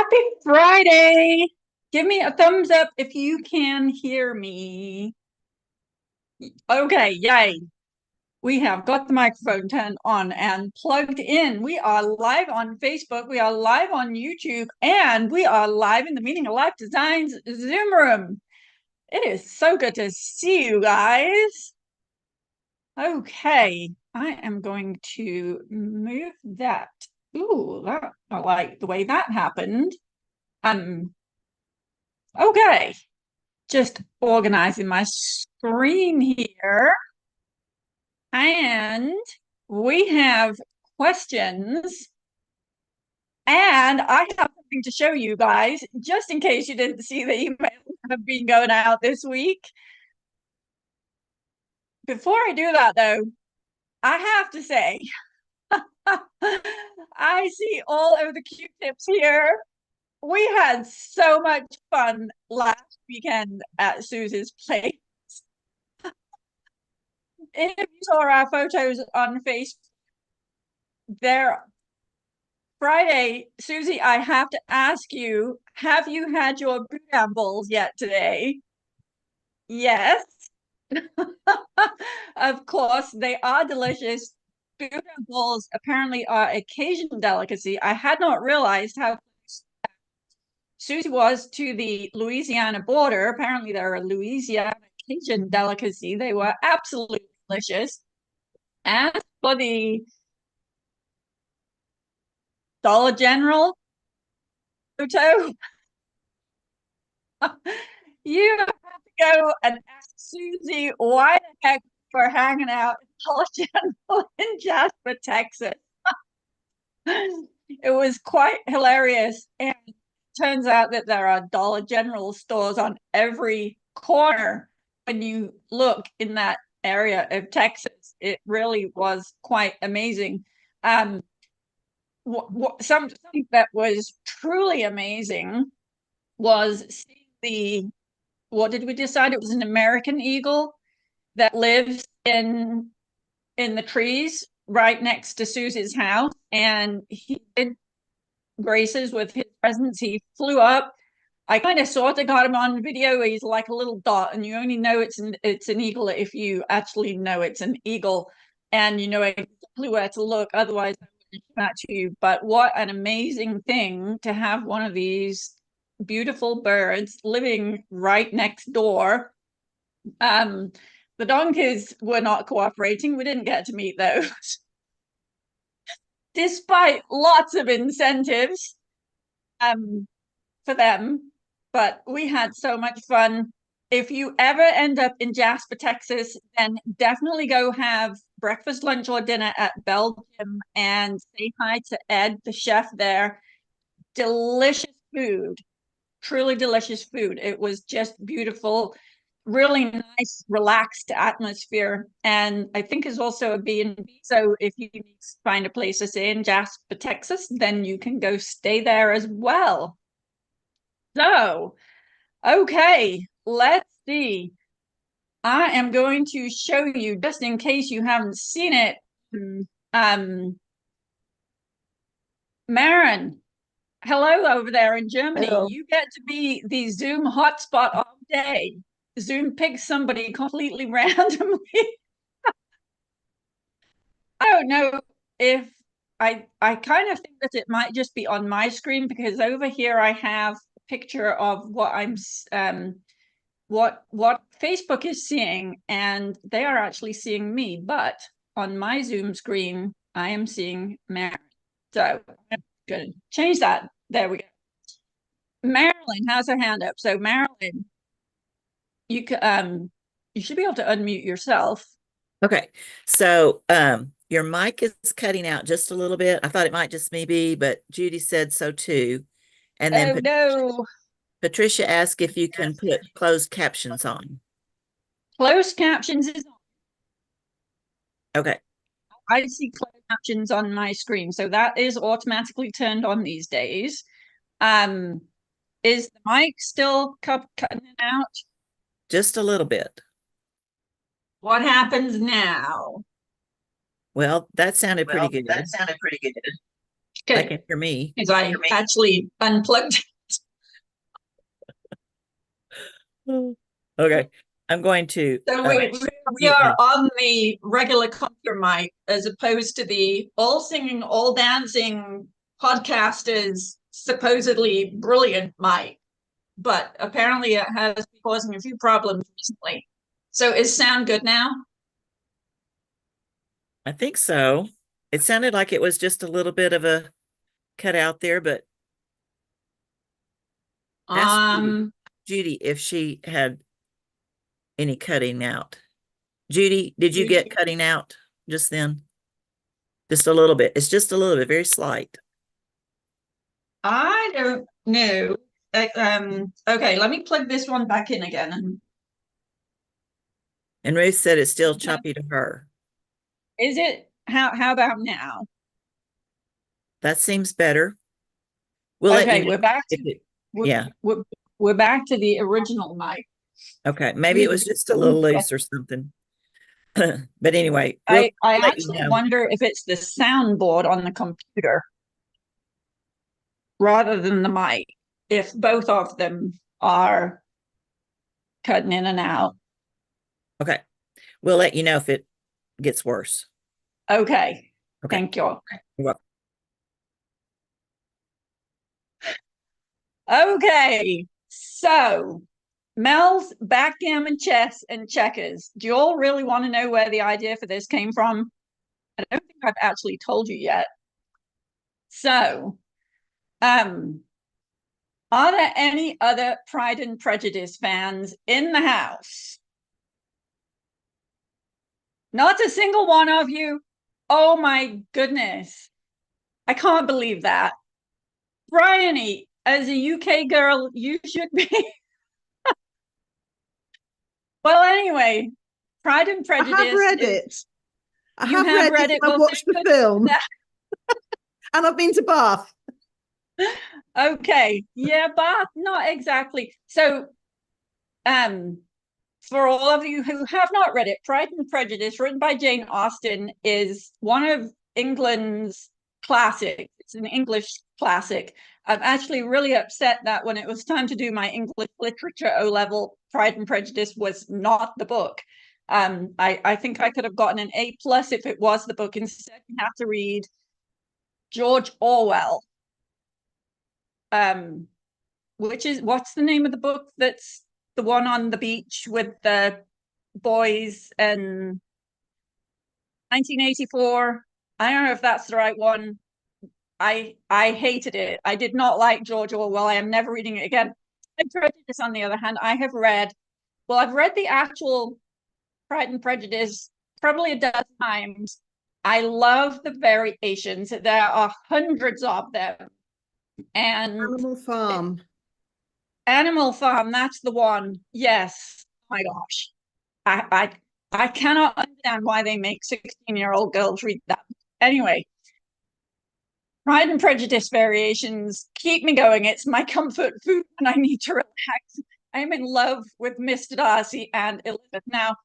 Happy Friday. Give me a thumbs up if you can hear me. Okay, yay. We have got the microphone turned on and plugged in. We are live on Facebook. We are live on YouTube, and we are live in the Meaning of Life Designs Zoom room. It is so good to see you guys. Okay, I am going to move that. Ooh, I like the way that happened. Okay, just organizing my screen here. And we have questions. And I have something to show you guys, just in case you didn't see the emails that have been going out this week. Before I do that, though, I have to say, I see all of the Q-tips here. We had so much fun last weekend at Susie's place. If you saw our photos on Facebook, there Friday, Susie, I have to ask you, have you had your boudin bowls yet today? Yes. Of course, they are delicious. Boudin bowls apparently are a Cajun delicacy. I had not realized how close Susie was to the Louisiana border. Apparently, they're a Louisiana Cajun delicacy. They were absolutely delicious. As for the Dollar General photo, you have to go and ask Susie why the heck we're hanging out in Dollar General in Jasper, Texas. It was quite hilarious. And it turns out that there are Dollar General stores on every corner when you look in that area of Texas. It really was quite amazing. Something that was truly amazing was seeing what did we decide? It was an American eagle that lives in the trees right next to Susie's house, and he did graces with his presence. He flew up. I kind of sort of got him on video. He's like a little dot, and you only know it's an eagle if you actually know it's an eagle, and you know exactly where to look. Otherwise, I wouldn't match you. But what an amazing thing to have one of these beautiful birds living right next door. The donkeys were not cooperating. We didn't get to meet those, despite lots of incentives for them. But we had so much fun. If you ever end up in Jasper, Texas, then definitely go have breakfast, lunch, or dinner at Belgium and say hi to Ed, the chef there. Delicious food, truly delicious food. It was just beautiful, really nice, relaxed atmosphere. And I think is also a B&B. So if you need to find a place to stay in Jasper, Texas, then you can go stay there as well. So, okay, let's see. I am going to show you, just in case you haven't seen it, Maren, hello over there in Germany. Hello. You get to be the Zoom hotspot all day. Zoom picks somebody completely randomly. I don't know if I kind of think that it might just be on my screen, because over here I have a picture of what I'm what Facebook is seeing, and they are actually seeing me, but on my Zoom screen I am seeing Maren. So I'm gonna change that. There we go. Marilyn has her hand up. So Marilyn, you should be able to unmute yourself. Okay. So your mic is cutting out just a little bit. I thought it might just be, but Judy said so too. And then Oh no. Patricia asked if you can put closed captions on. Closed captions is on. Okay. I see closed captions on my screen, so that is automatically turned on these days. Is the mic still cutting it out? Just a little bit. What happens now? Well, that sounded pretty good. That sounded pretty good. I Good. can hear me. Because I actually unplugged. Okay. I'm going to So we mute are me. on the regular computer mic as opposed to the all singing, all dancing podcasters supposedly brilliant mic. But apparently it has been causing a few problems recently. So is sound good now? I think so. It sounded like it was just a little bit of a cut out there, but ask Um, Judy if she had any cutting out. Judy, did you get cutting out just then? Just a little bit. It's just a little bit, very slight. I don't know. Okay, let me plug this one back in again. And Ruth said it's still choppy to her. Is it how about now? That seems better. We'll let you Okay, know we're back if to it, we're, yeah. we're back to the original mic. Okay. Maybe it was just a little loose or something. But anyway, we'll I let you actually know. wonder if it's the soundboard on the computer rather than the mic, if both of them are cutting in and out. Okay. We'll let you know if it gets worse. Okay, Okay. thank you. You're welcome. Okay, so Mel's backgammon, chess, and checkers. Do you all really want to know where the idea for this came from? I don't think I've actually told you yet. So, are there any other Pride and Prejudice fans in the house? Not a single one of you. Oh my goodness. I can't believe that. Bryony, as a UK girl, you should be. Well, anyway, Pride and I Prejudice. have read it. I You have read it. it. I've Well, watched the film. And I've been to Bath. Okay. Yeah, but not exactly. So, for all of you who have not read it, Pride and Prejudice, written by Jane Austen, is one of England's classics. It's an English classic. I'm actually really upset that when it was time to do my English literature O level, Pride and Prejudice was not the book. I think I could have gotten an A plus if it was the book. Instead, you have to read George Orwell. Which is what's the name of the book that's the one on the beach with the boys and 1984. I don't know if that's the right one. I hated it. I did not like George Orwell. I am never reading it again. Prejudice, on the other hand, I've read the actual Pride and Prejudice probably a dozen times. I love the variations. There are hundreds of them. And Animal Farm. Animal Farm, that's the one. Yes. Oh my gosh. I cannot understand why they make 16-year-old girls read that. Anyway, Pride and Prejudice variations keep me going. It's my comfort food when I need to relax. I'm in love with Mr. Darcy and Elizabeth. Now,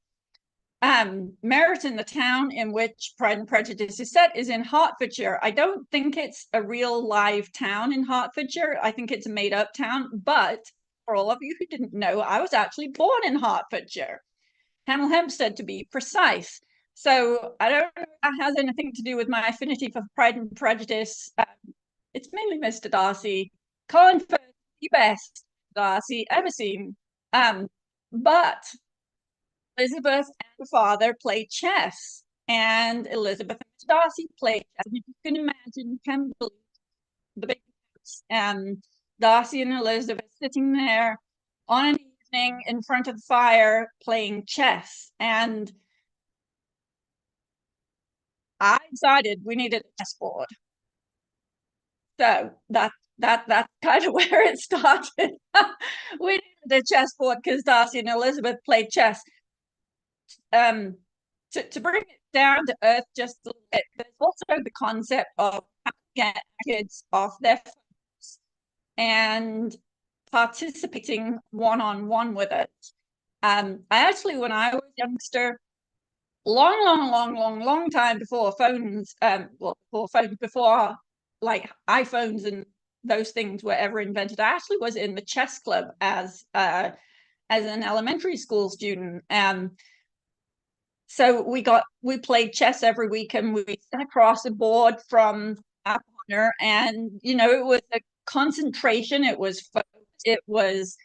Meryton, the town in which Pride and Prejudice is set, is in Hertfordshire. I don't think it's a real live town in Hertfordshire. I think it's a made-up town. But for all of you who didn't know, I was actually born in Hertfordshire, Hemel Hempstead to be precise. So I don't know if that has anything to do with my affinity for Pride and Prejudice. It's mainly Mr. Darcy. Colin Firth, the best Darcy ever seen. But Elizabeth and her father played chess, and Elizabeth and Darcy played chess. And if you can imagine, can believe the big house, and Darcy and Elizabeth sitting there on an evening in front of the fire playing chess. And I decided we needed a chessboard. So that's kind of where it started. We needed a chessboard because Darcy and Elizabeth played chess. To bring it down to earth just a little bit, there's also the concept of how to get kids off their phones and participating one-on-one with it. I actually, when I was a youngster, long time before phones, before like iPhones and those things were ever invented. I actually was in the chess club as an elementary school student. So we played chess every week, and we sat across a board from our partner, and it was a concentration, it was focus, it was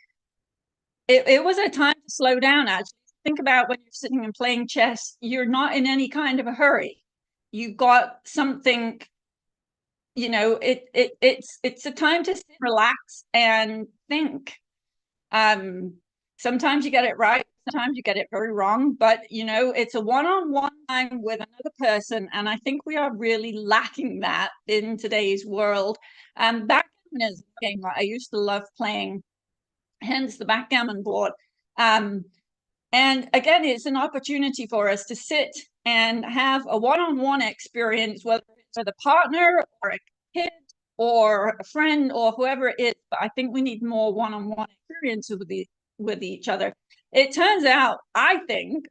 a time to slow down. Actually, think about when you're sitting and playing chess, you're not in any kind of a hurry. You've got something, it's a time to sit, relax, and think. Sometimes you get it right, sometimes you get it very wrong, but it's a one-on-one time with another person, and I think we are really lacking that in today's world. Backgammon is a game I used to love playing, hence the backgammon board. And again, it's an opportunity for us to sit and have a one-on-one experience, whether it's with a partner or a kid or a friend or whoever it is. But I think we need more one-on-one experience with each other. It turns out, I think,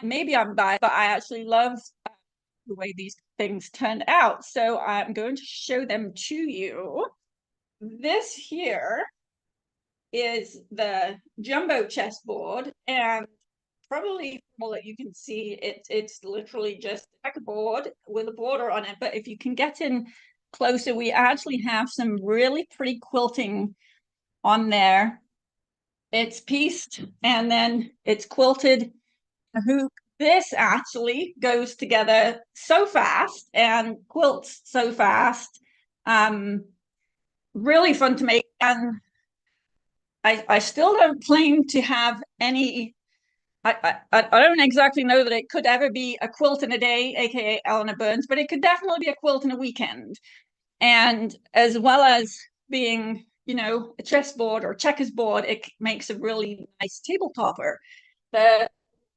maybe I'm biased, but I actually love the way these things turned out. So I'm going to show them to you. This here is the jumbo chessboard, and probably from all that you can see, it's literally just a checkerboard with a border on it. But if you can get in closer, we actually have some really pretty quilting on there. It's pieced and then it's quilted. This actually goes together so fast and quilts so fast. Really fun to make, and I still don't claim to have any. I don't exactly know that it could ever be a quilt in a day, aka Eleanor Burns, but it could definitely be a quilt in a weekend. And as well as being, a chessboard or checkers board, it makes a really nice table topper. The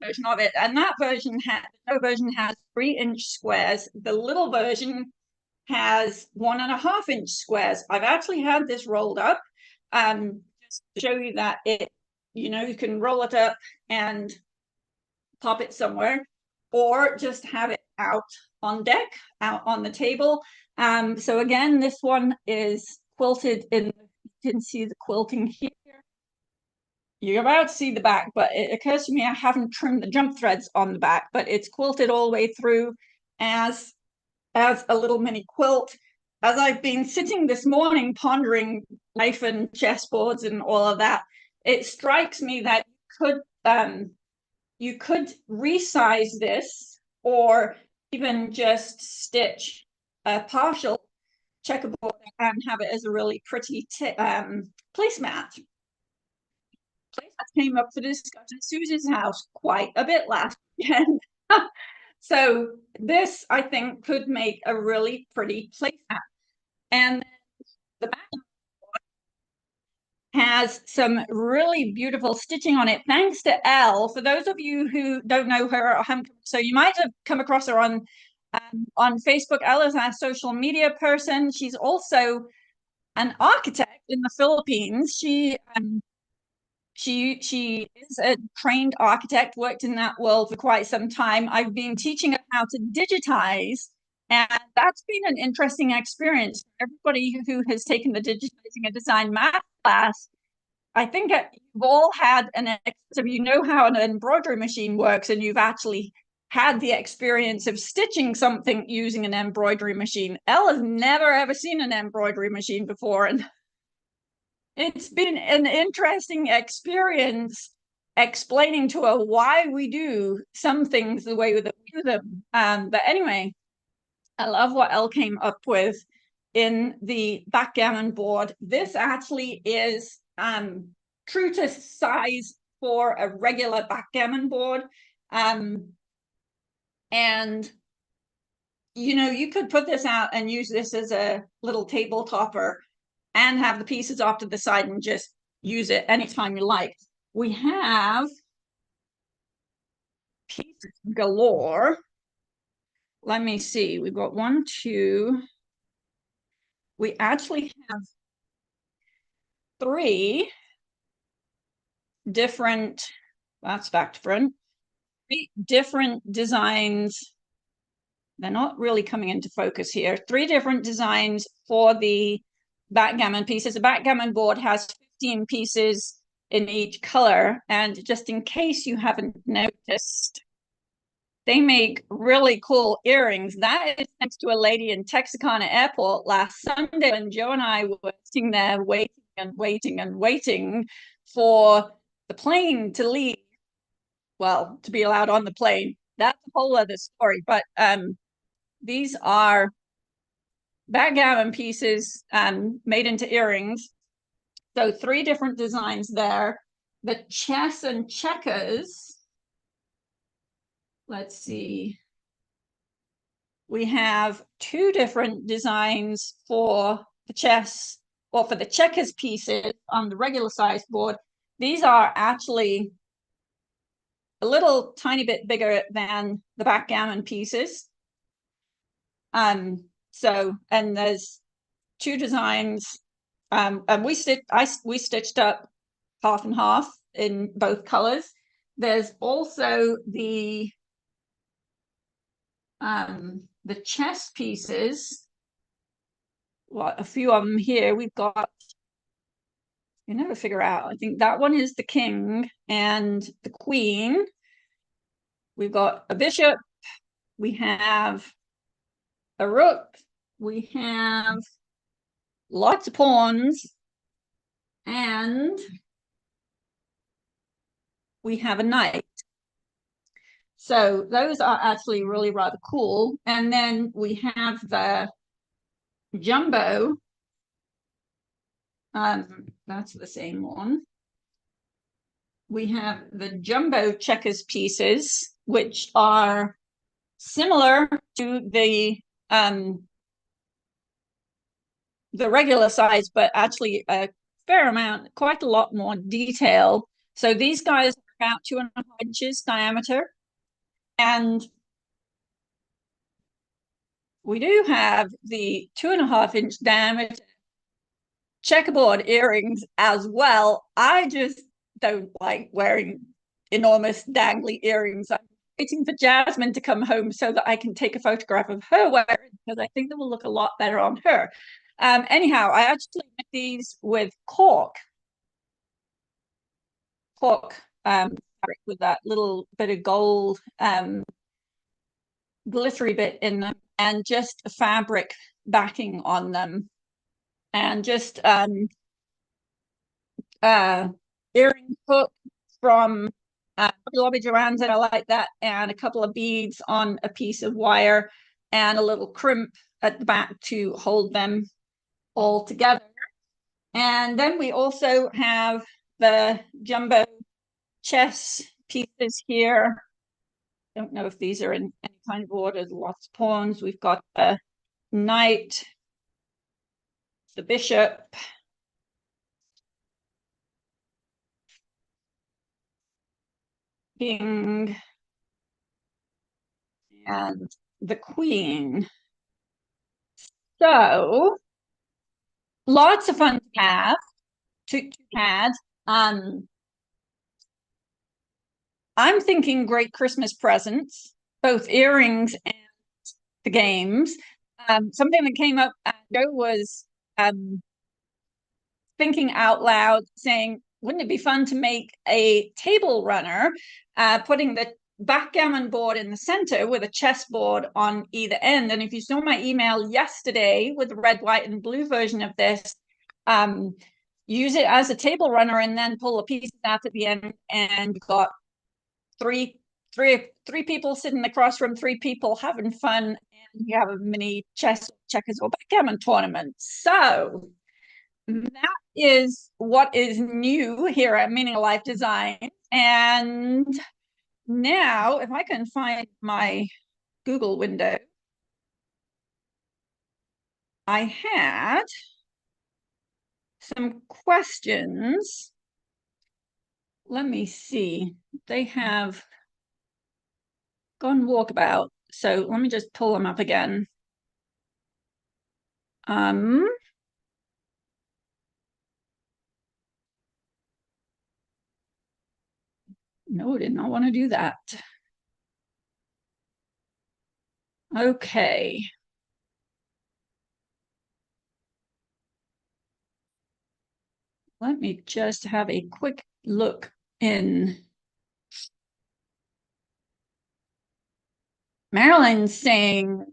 version of it, and that version has 3-inch squares. The little version has 1.5-inch squares. I've actually had this rolled up, just to show you that you can roll it up and pop it somewhere, or just have it out on deck, out on the table. So again, this one is quilted in. You can see the quilting here. You're about to see the back, but it occurs to me I haven't trimmed the jump threads on the back, but it's quilted all the way through as a little mini quilt. As I've been sitting this morning pondering life and chessboards and all of that, it strikes me that you could resize this, or even just stitch a partial checkerboard and have it as a really pretty placemat. Placemats came up for discussion at Susie's house quite a bit last weekend. So this, I think, could make a really pretty placemat. And the back has some really beautiful stitching on it, thanks to Elle. For those of you who don't know her, or haven't, so you might have come across her on Facebook. Elle is our social media person. She's also an architect in the Philippines. She is a trained architect, worked in that world for quite some time. I've been teaching her how to digitize, and that's been an interesting experience. Everybody who has taken the digitizing a design math class, I think you've all had you know how an embroidery machine works, and you've actually had the experience of stitching something using an embroidery machine. Elle has never ever seen an embroidery machine before, and it's been an interesting experience explaining to her why we do some things the way that we do them. But anyway, I love what Elle came up with in the backgammon board. This actually is true to size for a regular backgammon board. And you could put this out and use this as a little table topper and have the pieces off to the side and just use it anytime you like. We have pieces galore. Let me see. We've got 1, 2. We actually have 3 different, that's back to front, 3 different designs they're not really coming into focus here. 3 different designs for the backgammon pieces. The backgammon board has 15 pieces in each color. And just in case you haven't noticed, they make really cool earrings. That is thanks to a lady in Texarkana Airport last Sunday when Joe and I were sitting there waiting for the plane to leave. Well, to be allowed on the plane. That's a whole other story. But these are backgammon pieces made into earrings. So 3 different designs there. The chess and checkers. Let's see. We have 2 different designs for the chess, or for the checkers pieces on the regular size board. These are actually a little tiny bit bigger than the backgammon pieces. So, and there's 2 designs, and we stitched up half and half in both colors. There's also the chess pieces. Well, a few of them here. We've got, you never figure out. I think that one is the king and the queen. We've got a bishop. We have a rook. We have lots of pawns. And we have a knight. So those are actually really rather cool. And then we have the jumbo. That's the same one. We have the jumbo checkers pieces, which are similar to the regular size, but actually a fair amount, quite a lot more detail. So these guys are about 2.5 inches diameter. And we do have the 2.5-inch diameter checkerboard earrings as well. I just don't like wearing enormous dangly earrings. I'm waiting for Jasmine to come home so that I can take a photograph of her wearing, because I think they will look a lot better on her. Anyhow, I actually made these with cork fabric with that little bit of gold glittery bit in them, and just a fabric backing on them, and just earring hook from Lobby Joann's, and I like that, and a couple of beads on a piece of wire, and a little crimp at the back to hold them all together. And then we also have the jumbo chess pieces here. Don't know if these are in any kind of order. There's lots of pawns. We've got the knight, the bishop, king, and the queen. So lots of fun to have. I'm thinking great Christmas presents, both earrings and the games. Something that came up, Joe was thinking out loud, saying, wouldn't it be fun to make a table runner, putting the backgammon board in the center with a chessboard on either end? And if you saw my email yesterday with the red, white, and blue version of this, use it as a table runner and then pull the pieces out at the end, and you've got three people sitting across from 3 people having fun, and you have a mini chess, checkers, or backgammon tournament. So that is what is new here at Meaning of Life Design. And now, if I can find my Google window, I had some questions. Let me see. They have gone walkabout. So let me just pull them up again. No, I did not want to do that. Okay. Let me just have a quick look in. Marilyn's saying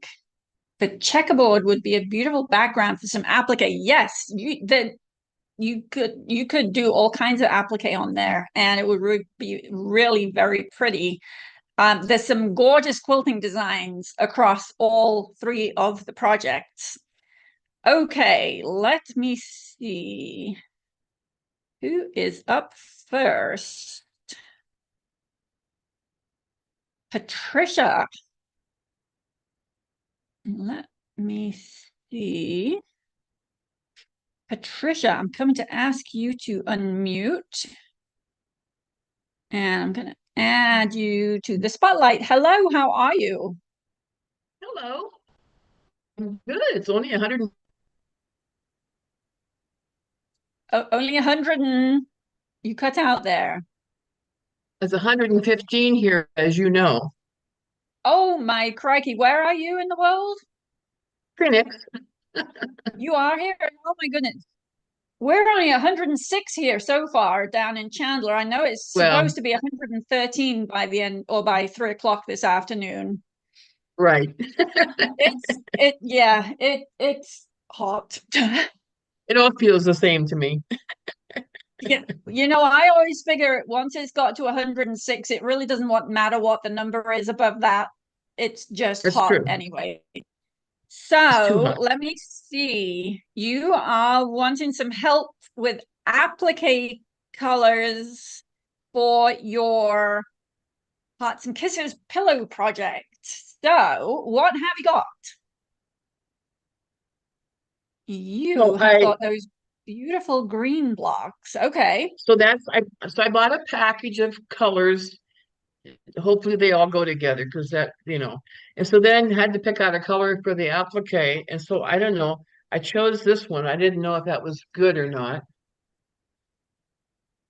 the checkerboard would be a beautiful background for some applique. Yes, you could do all kinds of applique on there, and it would be really very pretty. There's some gorgeous quilting designs across all three of the projects. Okay, let me see who is up first. Patricia. Let me see. Patricia, I'm coming to ask you to unmute. And I'm going to add you to the spotlight. Hello, how are you? Hello. I'm good. It's only 100. Only 100 and you cut out there. It's 115 here, as you know. Oh my crikey, where are you in the world? Phoenix. You are here? Oh my goodness. We're only 106 here so far down in Chandler. I know it's Well, supposed to be 113 by the end or by 3 o'clock this afternoon. right. It's hot. It all feels the same to me. Yeah, I always figure once it's got to 106, it really doesn't matter what the number is above that. It's just That's hot true. anyway. It's too So hot. let me see. You are wanting some help with applique colors for your Hearts and Kisses pillow project. So what have you got? You So have got those beautiful green blocks. Okay. so I bought a package of colors. Hopefully they all go together because and so then had to pick out a color for the applique. And so I don't know. I chose this one. I didn't know if that was good or not.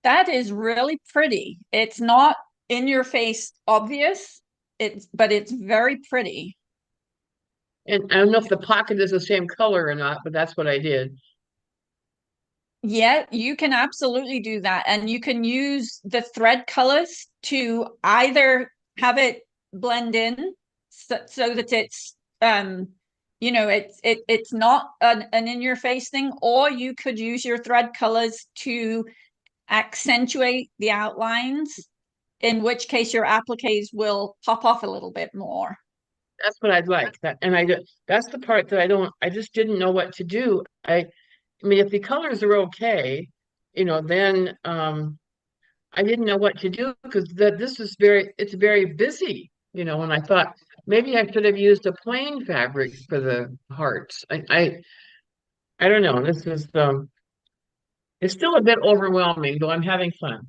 That is really pretty. It's not in your face obvious, but it's very pretty. And I don't know if the pocket is the same color or not, but that's what I did. Yeah, you can absolutely do that. And you can use the thread colors to either have it blend in so that it's it's not an in your face thing, or you could use your thread colors to accentuate the outlines, in which case your appliques will pop off a little bit more. That's what I'd like. That's the part that I just didn't know what to do. I mean, if the colors are okay, then I didn't know what to do because it's very busy, and I thought maybe I should have used a plain fabric for the hearts. I don't know. It's still a bit overwhelming, though I'm having fun.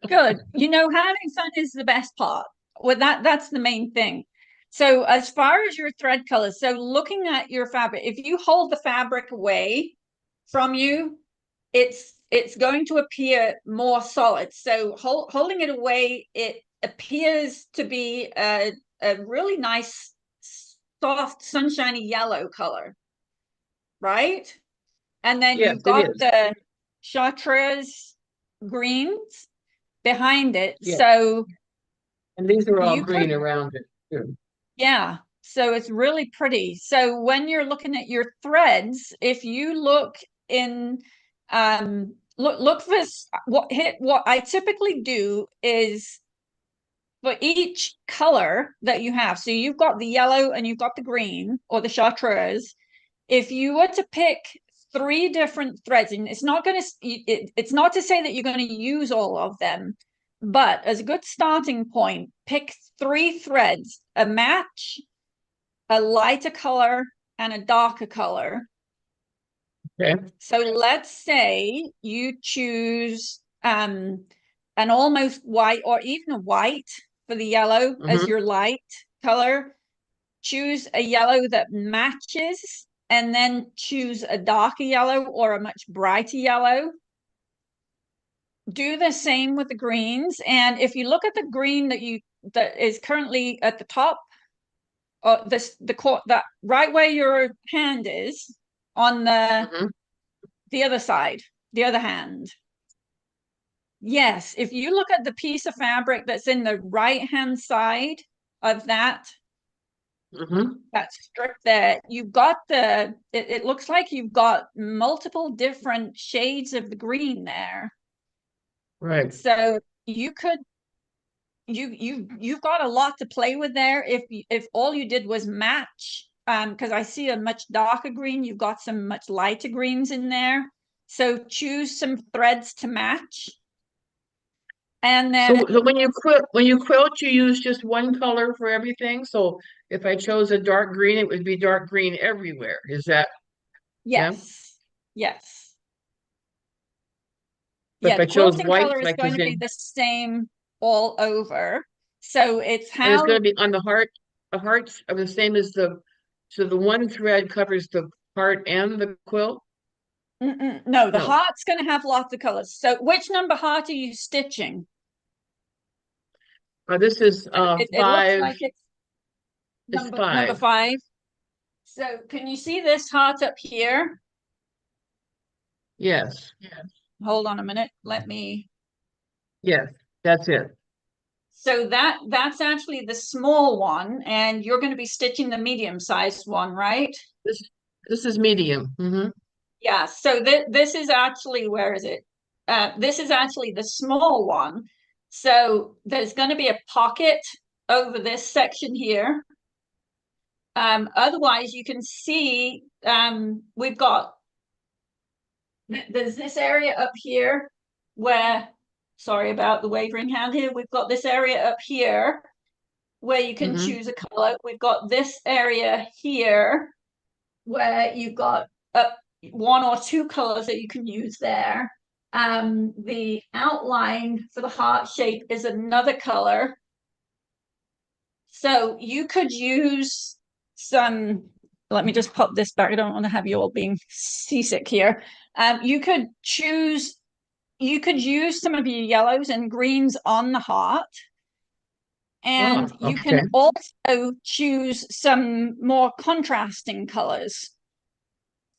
Good. Having fun is the best part. Well, that's the main thing. So as far as your thread colors, so looking at your fabric, if you hold the fabric away from you, it's going to appear more solid. So holding it away, it appears to be a really nice, soft, sunshiny yellow color, right? And then Yes, you've it got is. the chartreuse greens behind it. Yes. So And these are all you could, green around it too. yeah. So it's really pretty. So when you're looking at your threads, if you look in, look for what I typically do is for each color that you have. So you've got the yellow and you've got the green or the chartreuse. If you were to pick 3 different threads, and it's not to say that you're going to use all of them, but as a good starting point, pick 3 threads, a match, a lighter color, and a darker color. Okay. So let's say you choose an almost white or even a white for the yellow as your light color. Choose a yellow that matches, and then choose a darker yellow or a much brighter yellow. Do the same with the greens. And if you look at the green that is currently at the top that right where your hand is on Mhm. the other side, the other hand. Yes, if you look at the piece of fabric that's in the right hand side of that Mhm. strip there, you've got it looks like you've got multiple different shades of the green there. Right. So you could you've got a lot to play with there if all you did was match, because I see a much darker green, you've got some much lighter greens in there, so choose some threads to match. And then So when you quilt, you use just one color for everything. So if I chose a dark green, it would be dark green everywhere. Is that, yeah? yes But yeah, if I the chose quilting white, color is like going is to be in, the same all over, so it's and it's how going to be on the hearts are the same as so the one thread covers the heart and the quilt. no, the No, heart's going to have lots of colors. So which number heart are you stitching? this is It looks 5. like it's It's number 5. 5. So can you see this heart up here? Yes, Hold on a minute. Let me. yes, that's it. So that's actually the small one, and you're going to be stitching the medium-sized one, right? This this is medium. Hmm. Yeah. So this is actually, where is it? This is actually the small one. So there's going to be a pocket over this section here. Otherwise, you can see we've got there's this area up here where, sorry about the wavering hand here, we've got this area up here where you can Hmm. choose a color. We've got this area here where you've got one or two colors that you can use there. The outline for the heart shape is another color. So you could use some, let me just pop this back. I don't want to have you all being seasick here. You could use some of your yellows and greens on the heart. And Oh, you okay. can also choose some more contrasting colors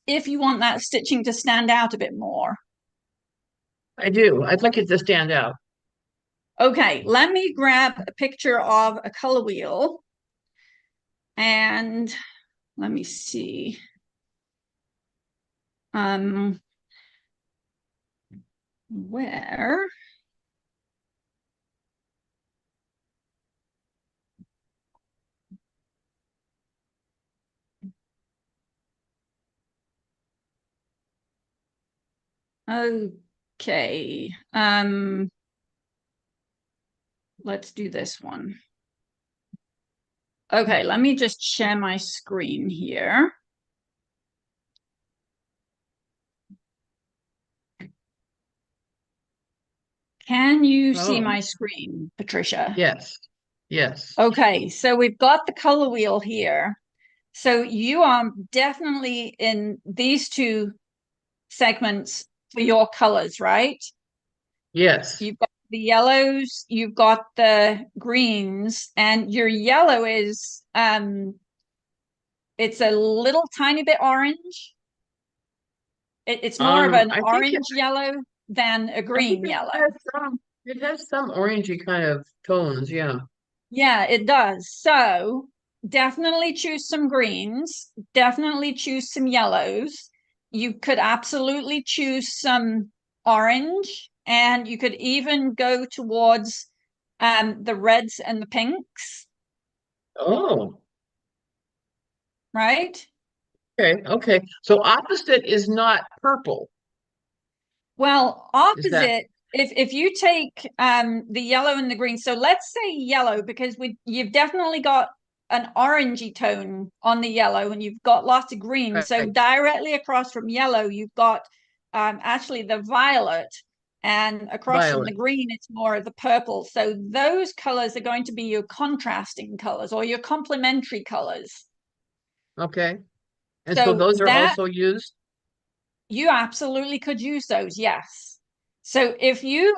if you want that stitching to stand out a bit more. I do. I'd like it to stand out. Okay, let me grab a picture of a color wheel and let me see. Where? Okay. Let's do this one. Okay, let me just share my screen here. Can you see Oh, my screen, Patricia? yes, yes. Okay, so we've got the color wheel here. So you are definitely in these two segments for your colors, right? Yes. You've got the yellows, you've got the greens, and your yellow is it's a little tiny bit orange. It's more of an I think orange yellow than a I think green yellow. it has some orangey kind of tones, yeah. Yeah, it does. So definitely choose some greens, definitely choose some yellows. You could absolutely choose some orange, and you could even go towards the reds and the pinks, Oh, right? okay, okay. So opposite is not purple, Well, is that opposite, if you take the yellow and the green, so let's say yellow, because you've definitely got an orangey tone on the yellow and you've got lots of green. So right? directly across from yellow, you've got actually the violet, and across from the Violet. green, it's more of the purple. So those colors are going to be your contrasting colors or your complementary colors. Okay. And so So those are that also used? you absolutely could use those, yes. So if you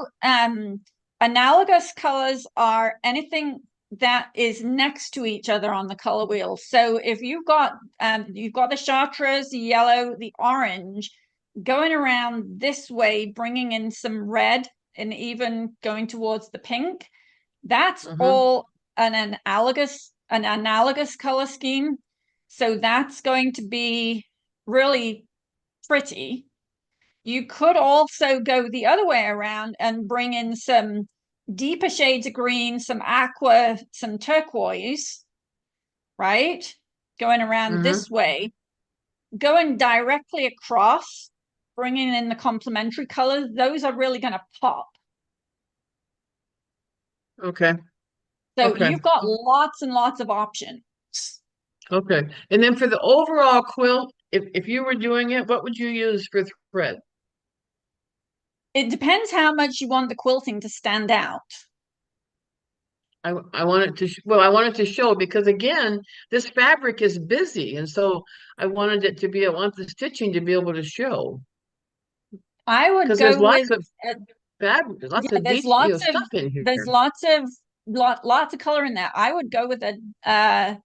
analogous colors are anything that is next to each other on the color wheel. So if you've got the chartreuse, the yellow, the orange, going around this way, bringing in some red and even going towards the pink, that's all an analogous color scheme. So that's going to be really pretty. You could also go the other way around and bring in some deeper shades of green, some aqua, some turquoise, right? Going around this way, going directly across, bringing in the complementary colors. Those are really going to pop. Okay. So Okay. you've got lots and lots of options. Okay. And then for the overall quilt, if you were doing it, what would you use for thread? It depends how much you want the quilting to stand out. I want it to well, I want it to show because again, this fabric is busy, and so I wanted it to be. I want the stitching to be able to show I would because go there's lots with of fabric, there's lots yeah, of there's detail, lots of stuff in there's here. lots of color in there. I would go with a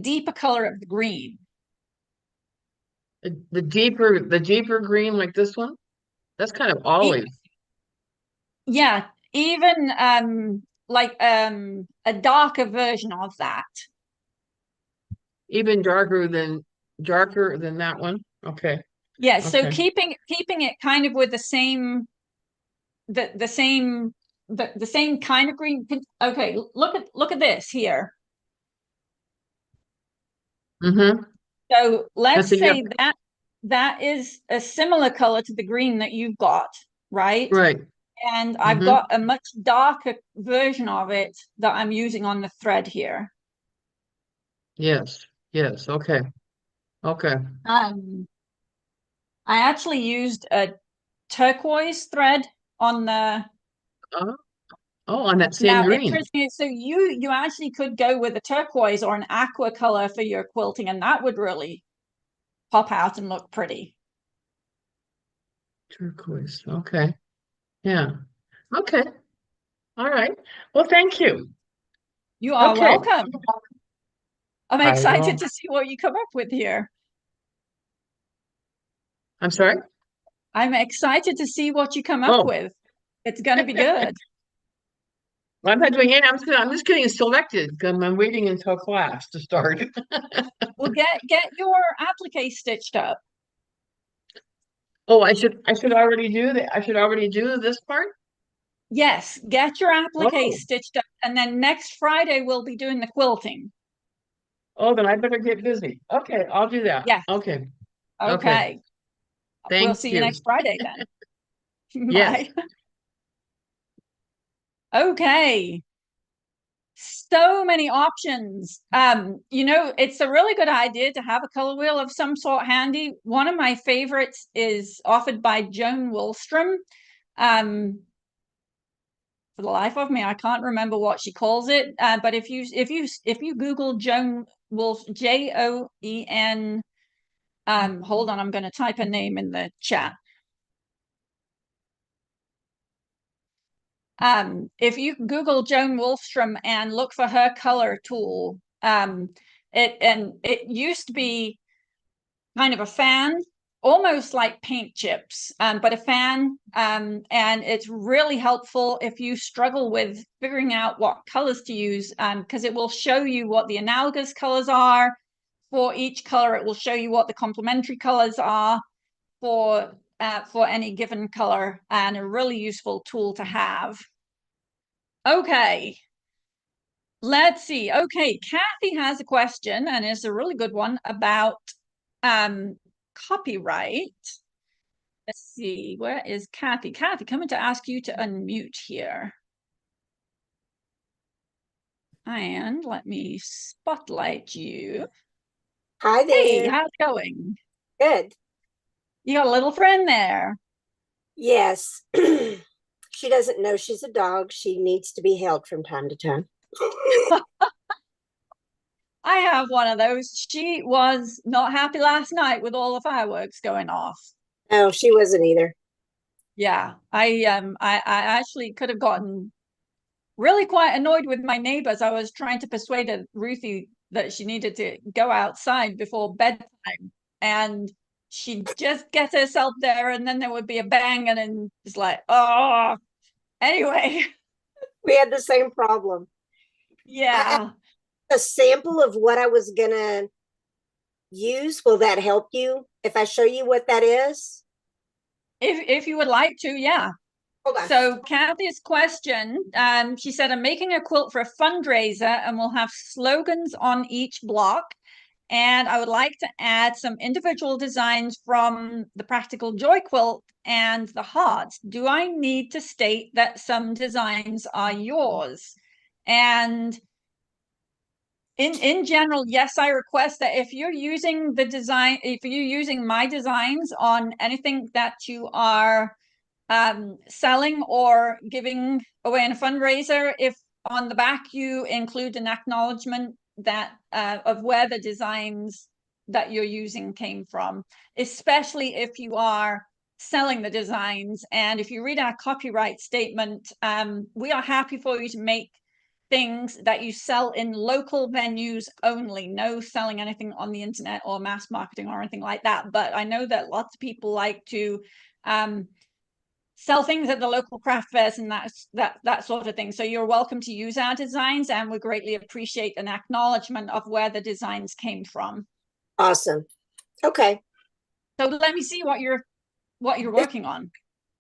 deeper color of the green. The deeper green like this one, that's kind of olive. Yeah, even like a darker version of that. Even darker than that one. Okay. Yeah, so Okay. keeping it kind of with the same the same kind of green. Okay, look at this here. Mm-hmm. So let's That's a say that is a similar color to the green that you've got, right? right. And I've got a much darker version of it that I'm using on the thread here. Yes. Yes. Okay. Okay. I actually used a turquoise thread on the on that same now green. interesting. So you actually could go with a turquoise or an aqua color for your quilting, and that would really pop out and look pretty. Turquoise. Okay. Yeah. Okay. All right. Well, thank you. You are Okay. welcome. I'm I excited will. to see what you come up with here. I'm sorry. I'm excited to see what you come up Oh, with. It's going to be good. I'm not doing it. I'm just getting selected because I'm waiting until class to start. Well, get your applique stitched up. Oh, I should already do that. I should already do this part. Yes, get your applique Oh. stitched up, and then next Friday we'll be doing the quilting. Oh, then I better get busy. Okay, I'll do that. Yes. Okay. Okay. We'll Thank see you you. next Friday then. Yes. Bye. Okay. So many options. It's a really good idea to have a color wheel of some sort handy. One of my favorites is offered by Joan Woolstrom. For the life of me, I can't remember what she calls it. But if you Google Joan Wolf, Joen, hold on, I'm going to type her name in the chat. If you Google Joan Woolstrom and look for her color tool, it used to be kind of a fan, almost like paint chips, but a fan, and it's really helpful if you struggle with figuring out what colors to use, because it will show you what the analogous colors are for each color. It will show you what the complementary colors are for any given color, and a really useful tool to have. Okay, let's see. Okay, Kathy has a question, and it's a really good one about copyright. Let's see, where is Kathy? Kathy, coming to ask you to unmute here. And let me spotlight you. Hi there. Hey, how's it going? Good. You got a little friend there. Yes. She doesn't know she's a dog. She needs to be held from time to time. I have one of those. She was not happy last night with all the fireworks going off. No, she wasn't either. Yeah, I actually could have gotten really quite annoyed with my neighbors. I was trying to persuade Ruthie that she needed to go outside before bedtime, and she'd just get herself there, and then there would be a bang, and then it's like, oh, anyway. We had the same problem. Yeah. A sample of what I was gonna use. Will that help you if I show you what that is? If you would like to, yeah. Hold on. So Kathy's question, she said, I'm making a quilt for a fundraiser and we'll have slogans on each block. And I would like to add some individual designs from the Practical Joy quilt and the hearts. Do I need to state that some designs are yours? And in general, yes, I request that if you're using the design, if you're using my designs on anything that you are selling or giving away in a fundraiser, if on the back you include an acknowledgement that of where the designs that you're using came from, especially if you are selling the designs. And if you read our copyright statement, we are happy for you to make things that you sell in local venues only, no selling anything on the internet or mass marketing or anything like that. But I know that lots of people like to sell things at the local craft fairs and that sort of thing. So you're welcome to use our designs, and we greatly appreciate an acknowledgement of where the designs came from. Awesome. Okay. So let me see what you're working on.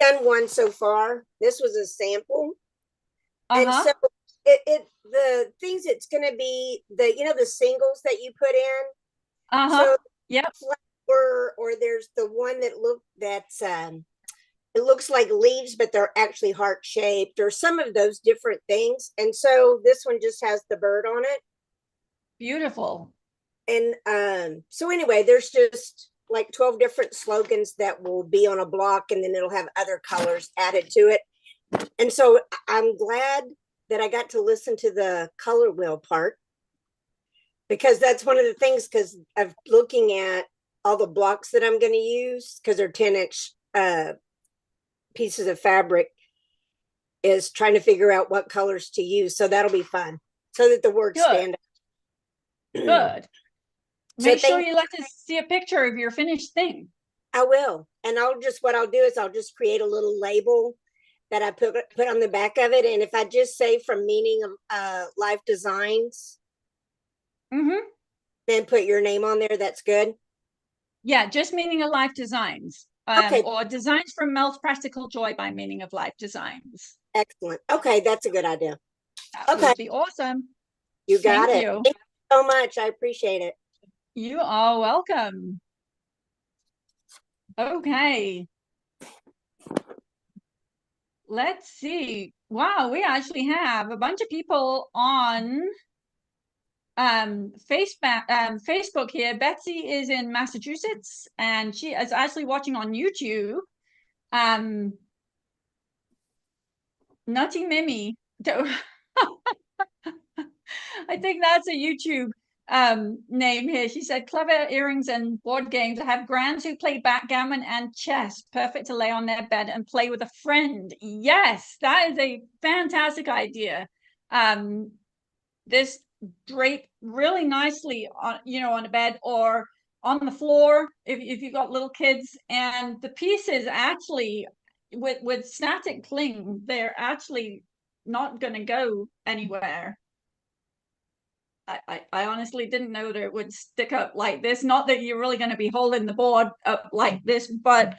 Done one so far. This was a sample. And Uh-huh. so the things it's gonna be the the singles that you put in. Uh-huh. So Yep. or there's the one that it looks like leaves, but they're actually heart shaped, or some of those different things. And so this one just has the bird on it. Beautiful. And so anyway, there's just like 12 different slogans that will be on a block, and then it'll have other colors added to it. And so I'm glad that I got to listen to the color wheel part, because that's one of the things, because of looking at all the blocks that I'm going to use, because they're 10-inch pieces of fabric, is trying to figure out what colors to use. So that'll be fun, so that the words Good. stand out. Good. So Make sure you let us see a picture of your finished thing. I will. And what I'll do is I'll just create a little label that I put on the back of it. And if I just say from Meaning of Life Designs, Mm-hmm. then put your name on there, that's good. Yeah, just Meaning of Life Designs. Okay. Or Designs from Mel's Practical Joy by Meaning of Life Designs. Excellent. Okay, that's a good idea. That Okay. would be awesome. You got Thank it. you. Thank you so much. I appreciate it. You are welcome. Okay. Let's see. Wow, we actually have a bunch of people on Facebook here. Betsy is in Massachusetts and she is actually watching on YouTube. Nutty Mimi. I think that's a YouTube name here. She said, clever earrings and board games. I have grands who play backgammon and chess. Perfect to lay on their bed and play with a friend. Yes, that is a fantastic idea. This drape really nicely on on a bed or on the floor if you've got little kids. And the pieces actually with static cling, they're actually not going to go anywhere. I honestly didn't know that it would stick up like this. Not that you're really going to be holding the board up like this, but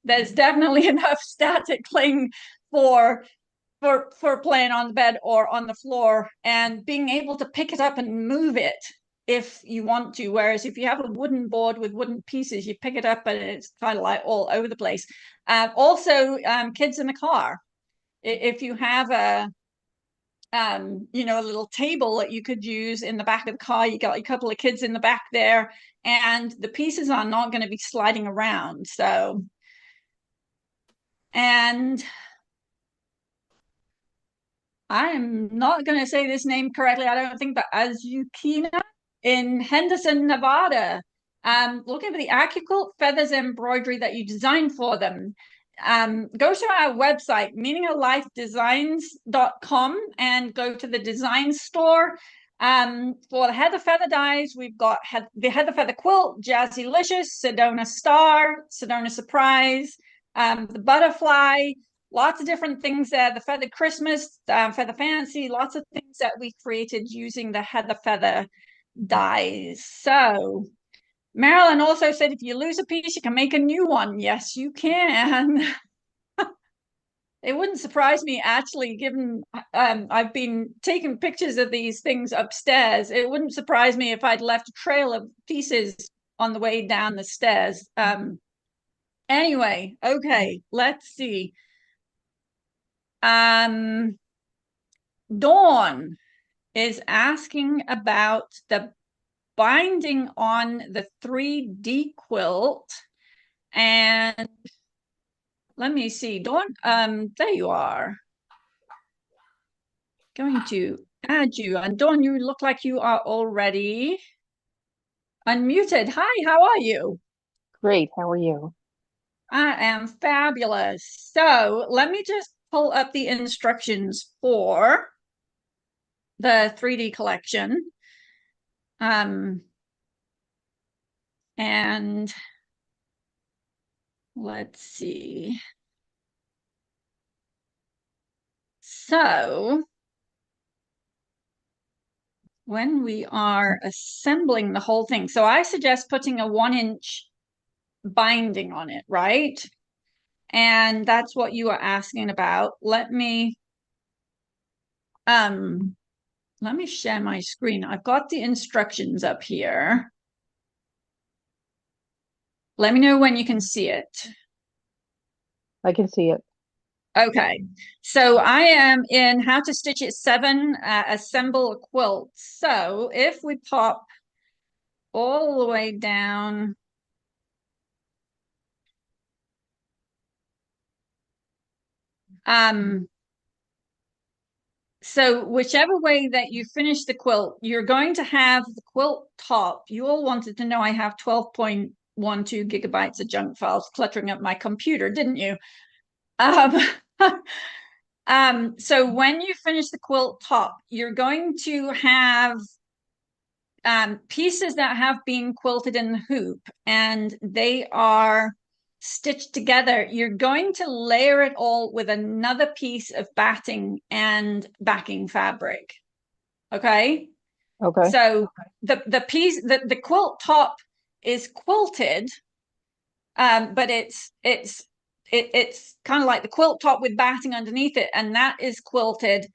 there's definitely enough static cling for playing on the bed or on the floor, and being able to pick it up and move it if you want to. Whereas if you have a wooden board with wooden pieces, you pick it up and it's kind of like all over the place. Also, kids in the car. If you have a little table that you could use in the back of the car, you got a couple of kids in the back there, and the pieces are not going to be sliding around. So, and I'm not going to say this name correctly, I don't think, but Azukina in Henderson, Nevada, looking for the AccuQuilt feathers embroidery that you designed for them. go to our website, meaningoflifedesigns.com, and go to the design store. For the Heather Feather dies, we've got the Heather Feather Quilt, Jazzylicious, Sedona Star, Sedona Surprise, the Butterfly, lots of different things there. The Feather Christmas, Feather Fancy, lots of things that we created using the Heather Feather dies. So Marilyn also said, if you lose a piece, you can make a new one. Yes, you can. It wouldn't surprise me, actually, given I've been taking pictures of these things upstairs. It wouldn't surprise me if I'd left a trail of pieces on the way down the stairs. Anyway, okay, let's see. Dawn is asking about the binding on the 3D quilt, and let me see, Dawn, there you are. Going to add you, and Dawn, you look like you are already unmuted. Hi, how are you? Great, how are you? I am fabulous. So let me just pull up the instructions for the 3D collection. And let's see. So when we are assembling the whole thing, so I suggest putting a 1-inch binding on it, right? And that's what you are asking about. Let me share my screen. I've got the instructions up here. Let me know when you can see it. I can see it. Okay, so I am in How to Stitch It 7, Assemble a Quilt. So if we pop all the way down, so whichever way that you finish the quilt, you're going to have the quilt top. You all wanted to know I have 12.12 gigabytes of junk files cluttering up my computer, didn't you? So when you finish the quilt top, you're going to have pieces that have been quilted in the hoop, and they are stitched together. You're going to layer it all with another piece of batting and backing fabric. Okay. Okay. So the piece, the quilt top is quilted, but it's kind of like the quilt top with batting underneath it, and that is quilted.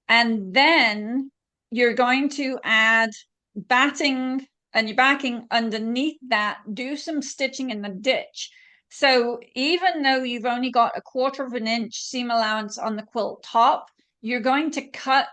And then you're going to add batting and your backing underneath that, do some stitching in the ditch. So even though you've only got a 1/4 of an inch seam allowance on the quilt top, you're going to cut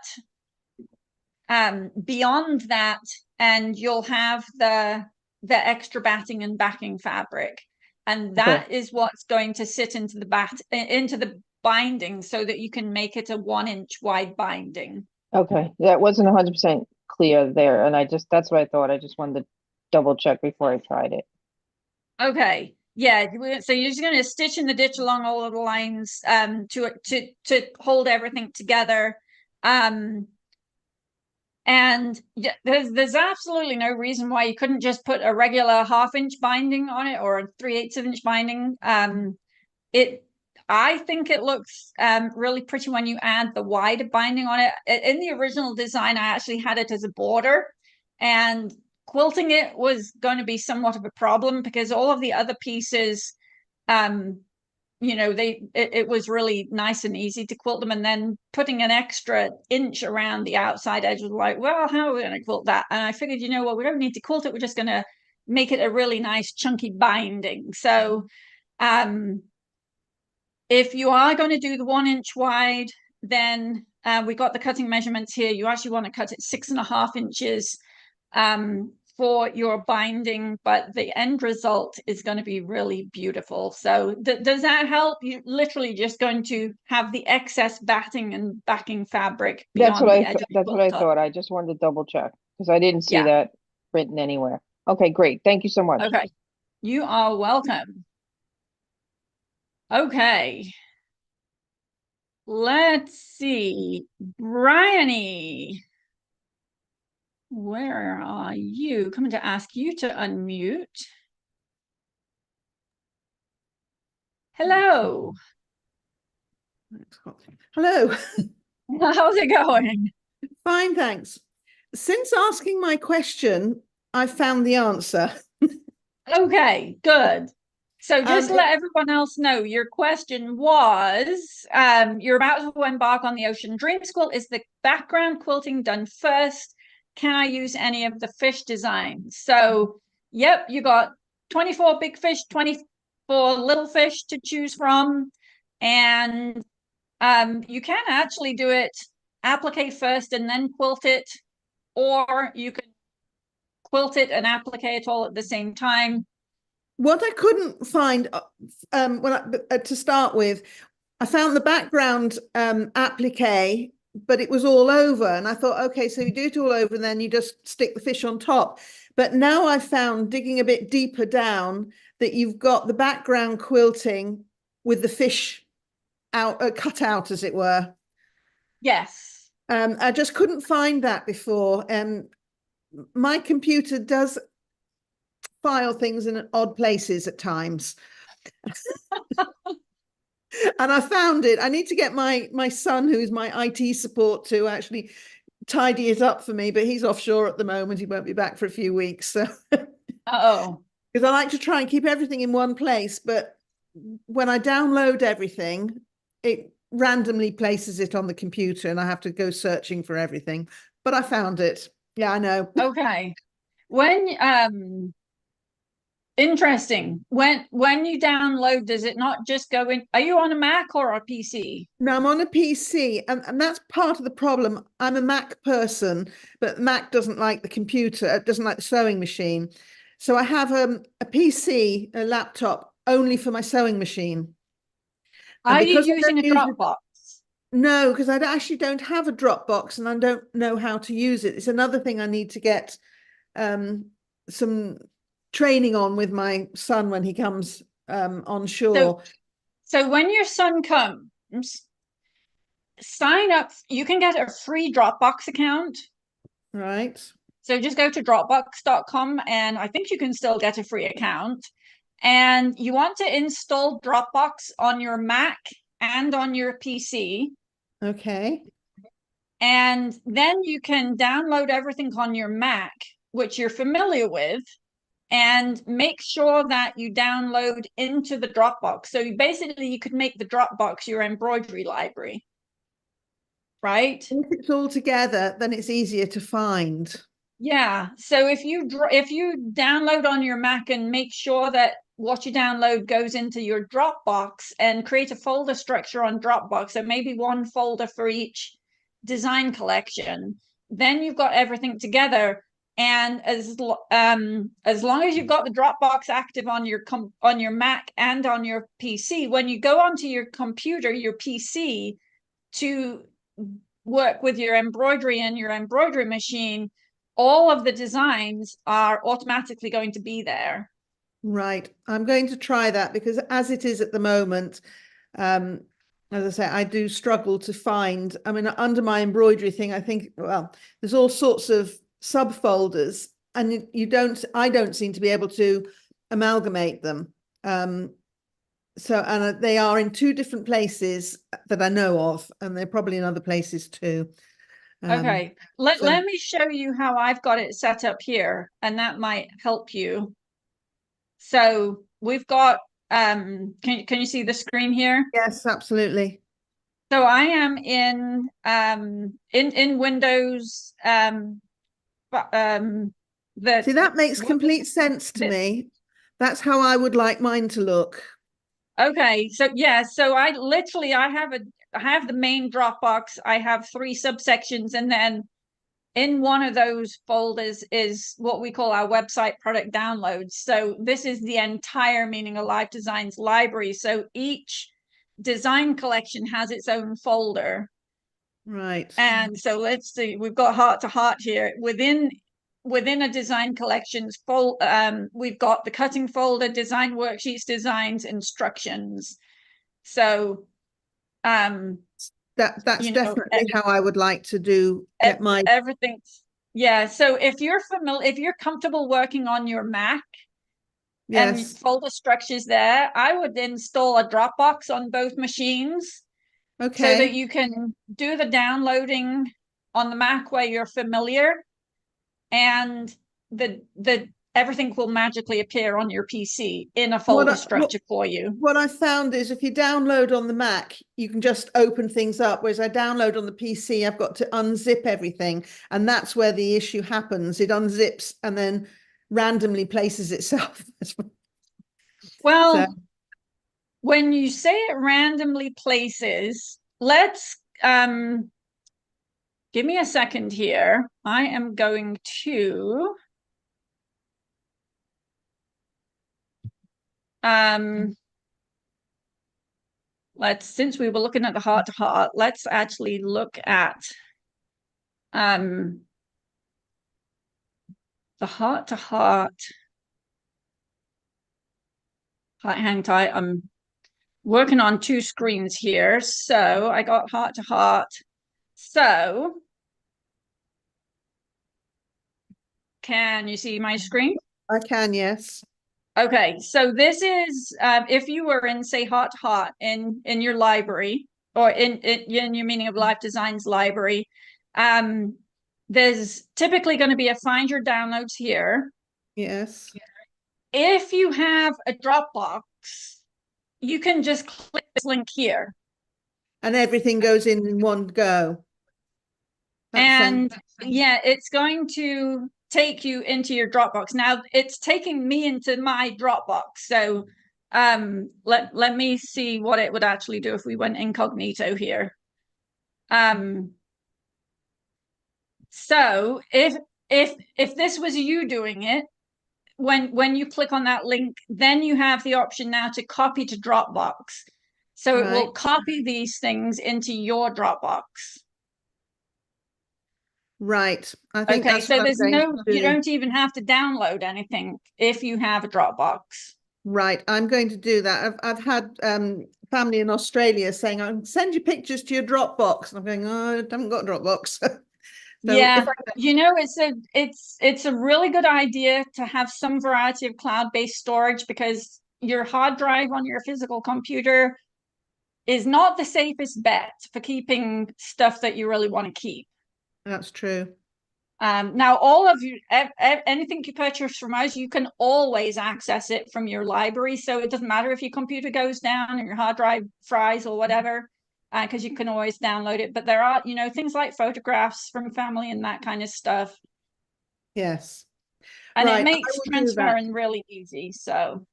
beyond that, and you'll have the extra batting and backing fabric, and that is what's going to sit into the binding, so that you can make it a 1-inch wide binding. Okay, that wasn't 100% clear there, and that's what I thought. I just wanted to double check before I tried it. Okay, yeah, so you're just going to stitch in the ditch along all of the lines to hold everything together. And there's absolutely no reason why you couldn't just put a regular 1/2-inch binding on it, or a 3/8 inch binding. I think it looks really pretty when you add the wider binding on it. In the original design, I actually had it as a border, and quilting it was going to be somewhat of a problem because all of the other pieces, you know, it was really nice and easy to quilt them, and then putting an extra inch around the outside edge was like, well, how are we going to quilt that? And I figured, you know what, we don't need to quilt it, we're just going to make it a really nice chunky binding. So if you are going to do the 1-inch wide, then we got the cutting measurements here. You actually want to cut it 6.5 inches for your binding, but the end result is going to be really beautiful. So does that help? You're literally just going to have the excess batting and backing fabric beyond That's what the edge of the that's what I quilt top. thought. I just wanted to double check because I didn't see Yeah. that written anywhere. Okay, great. Thank you so much. Okay, you are welcome. Okay. Let's see. Bryony. Where are you? Coming to ask you to unmute. Hello. Hello. How's it going? Fine, thanks. Since asking my question, I found the answer. Okay, good. So just let it- everyone else know your question was, you're about to embark on the Ocean Dream School. Is the background quilting done first? Can I use any of the fish designs? So, yep, you got 24 big fish, 24 little fish to choose from. And you can actually do it applique first and then quilt it, or you can quilt it and applique it all at the same time. What I couldn't find to start with, I found the background applique, but it was all over. And I thought, okay, so you do it all over and then you just stick the fish on top. But now I've found, digging a bit deeper down, that you've got the background quilting with the fish out, cut out, as it were. Yes. I just couldn't find that before. My computer does file things in odd places at times. And I found it. I need to get my son, who's my IT support, to actually tidy it up for me, but he's offshore at the moment. He won't be back for a few weeks. So Uh-oh. because I like to try and keep everything in one place, but when I download everything, it randomly places it on the computer and I have to go searching for everything. But I found it. Yeah, I know. Okay. When interesting. When you download, does it not just go in? Are you on a Mac or a PC? No, I'm on a PC, and that's part of the problem. I'm a Mac person, but Mac doesn't like the computer, it doesn't like the sewing machine. So I have a PC, a laptop, only for my sewing machine. Are you because I using a don't use it- Dropbox? No, because I actually don't have a Dropbox and I don't know how to use it. It's another thing I need to get some training on with my son when he comes on shore. So when your son comes, sign up. You can get a free Dropbox account. Right. So just go to dropbox.com and I think you can still get a free account. And you want to install Dropbox on your Mac and on your PC. Okay. And then you can download everything on your Mac, which you're familiar with, and make sure that you download into the Dropbox. So you could make the Dropbox your embroidery library, right? If it's all together, then it's easier to find. Yeah. So if you download on your Mac and make sure that what you download goes into your Dropbox and create a folder structure on Dropbox, so maybe one folder for each design collection, then you've got everything together. And as long as you've got the Dropbox active on your Mac and on your PC, when you go onto your computer, your PC, to work with your embroidery and your embroidery machine, all of the designs are automatically going to be there. Right. I'm going to try that because as it is at the moment, as I say, I do struggle to find, I mean, under my embroidery thing, I think, well, there's all sorts of subfolders and I don't seem to be able to amalgamate them. And they are in two different places that I know of, and they're probably in other places too. Okay, let me show you how I've got it set up here, and that might help you. So we've got, can you see the screen here? Yes, absolutely. So I am in Windows, See, that makes complete sense to me. That's how I would like mine to look. Okay, so yeah, so I have the main Dropbox. I have 3 subsections, and then in one of those folders is what we call our website product downloads. So this is the entire Meaning Alive Designs library. So each design collection has its own folder. Right. And so let's see, we've got Heart to Heart here. Within a design collections we've got the cutting folder, design worksheets, designs, instructions. So, That's you know, definitely how I would like to get my. everything. Yeah. So if you're if you're comfortable working on your Mac and Yes. folder structures there, I would install a Dropbox on both machines so that Okay. you can do the downloading on the Mac where you're familiar, and the everything will magically appear on your PC in a folder structure for you. What I found is if you download on the Mac, you can just open things up. Whereas I download on the PC, I've got to unzip everything. And that's where the issue happens. It unzips and then randomly places itself. Well, So, when you say it randomly places, let's give me a second here. I am going to since we were looking at the heart to heart, let's actually look at the heart to heart. Hang tight. I'm working on two screens here. So I got heart to heart. So can you see my screen? I can, yes. Okay, so this is if you were in, say, heart to heart in your library, or in your Meaning of Life Designs library, there's typically going to be a find your downloads here. Yes. If you have a Dropbox, you can just click this link here. And everything goes in one go. And yeah, it's going to take you into your Dropbox. Now it's taking me into my Dropbox. So let me see what it would actually do if we went incognito here. So if this was you doing it, when you click on that link, then you have the option now to copy to Dropbox. So it will copy these things into your Dropbox. Right. I think okay, that's so what there's I'm going no, to you do. don't even have to download anything if you have a Dropbox. Right. I'm going to do that. I've had family in Australia saying, I'll send you pictures to your Dropbox. And I'm going, oh, I haven't got a Dropbox. So yeah, you know, it's a really good idea to have some variety of cloud-based storage, because your hard drive on your physical computer is not the safest bet for keeping stuff that you really want to keep. That's true. Now, all of you, anything you purchase from us, you can always access it from your library. So it doesn't matter if your computer goes down or your hard drive fries or whatever, because you can always download it. But there are, you know, things like photographs from family and that kind of stuff. Yes. And right. it makes transferring really easy. So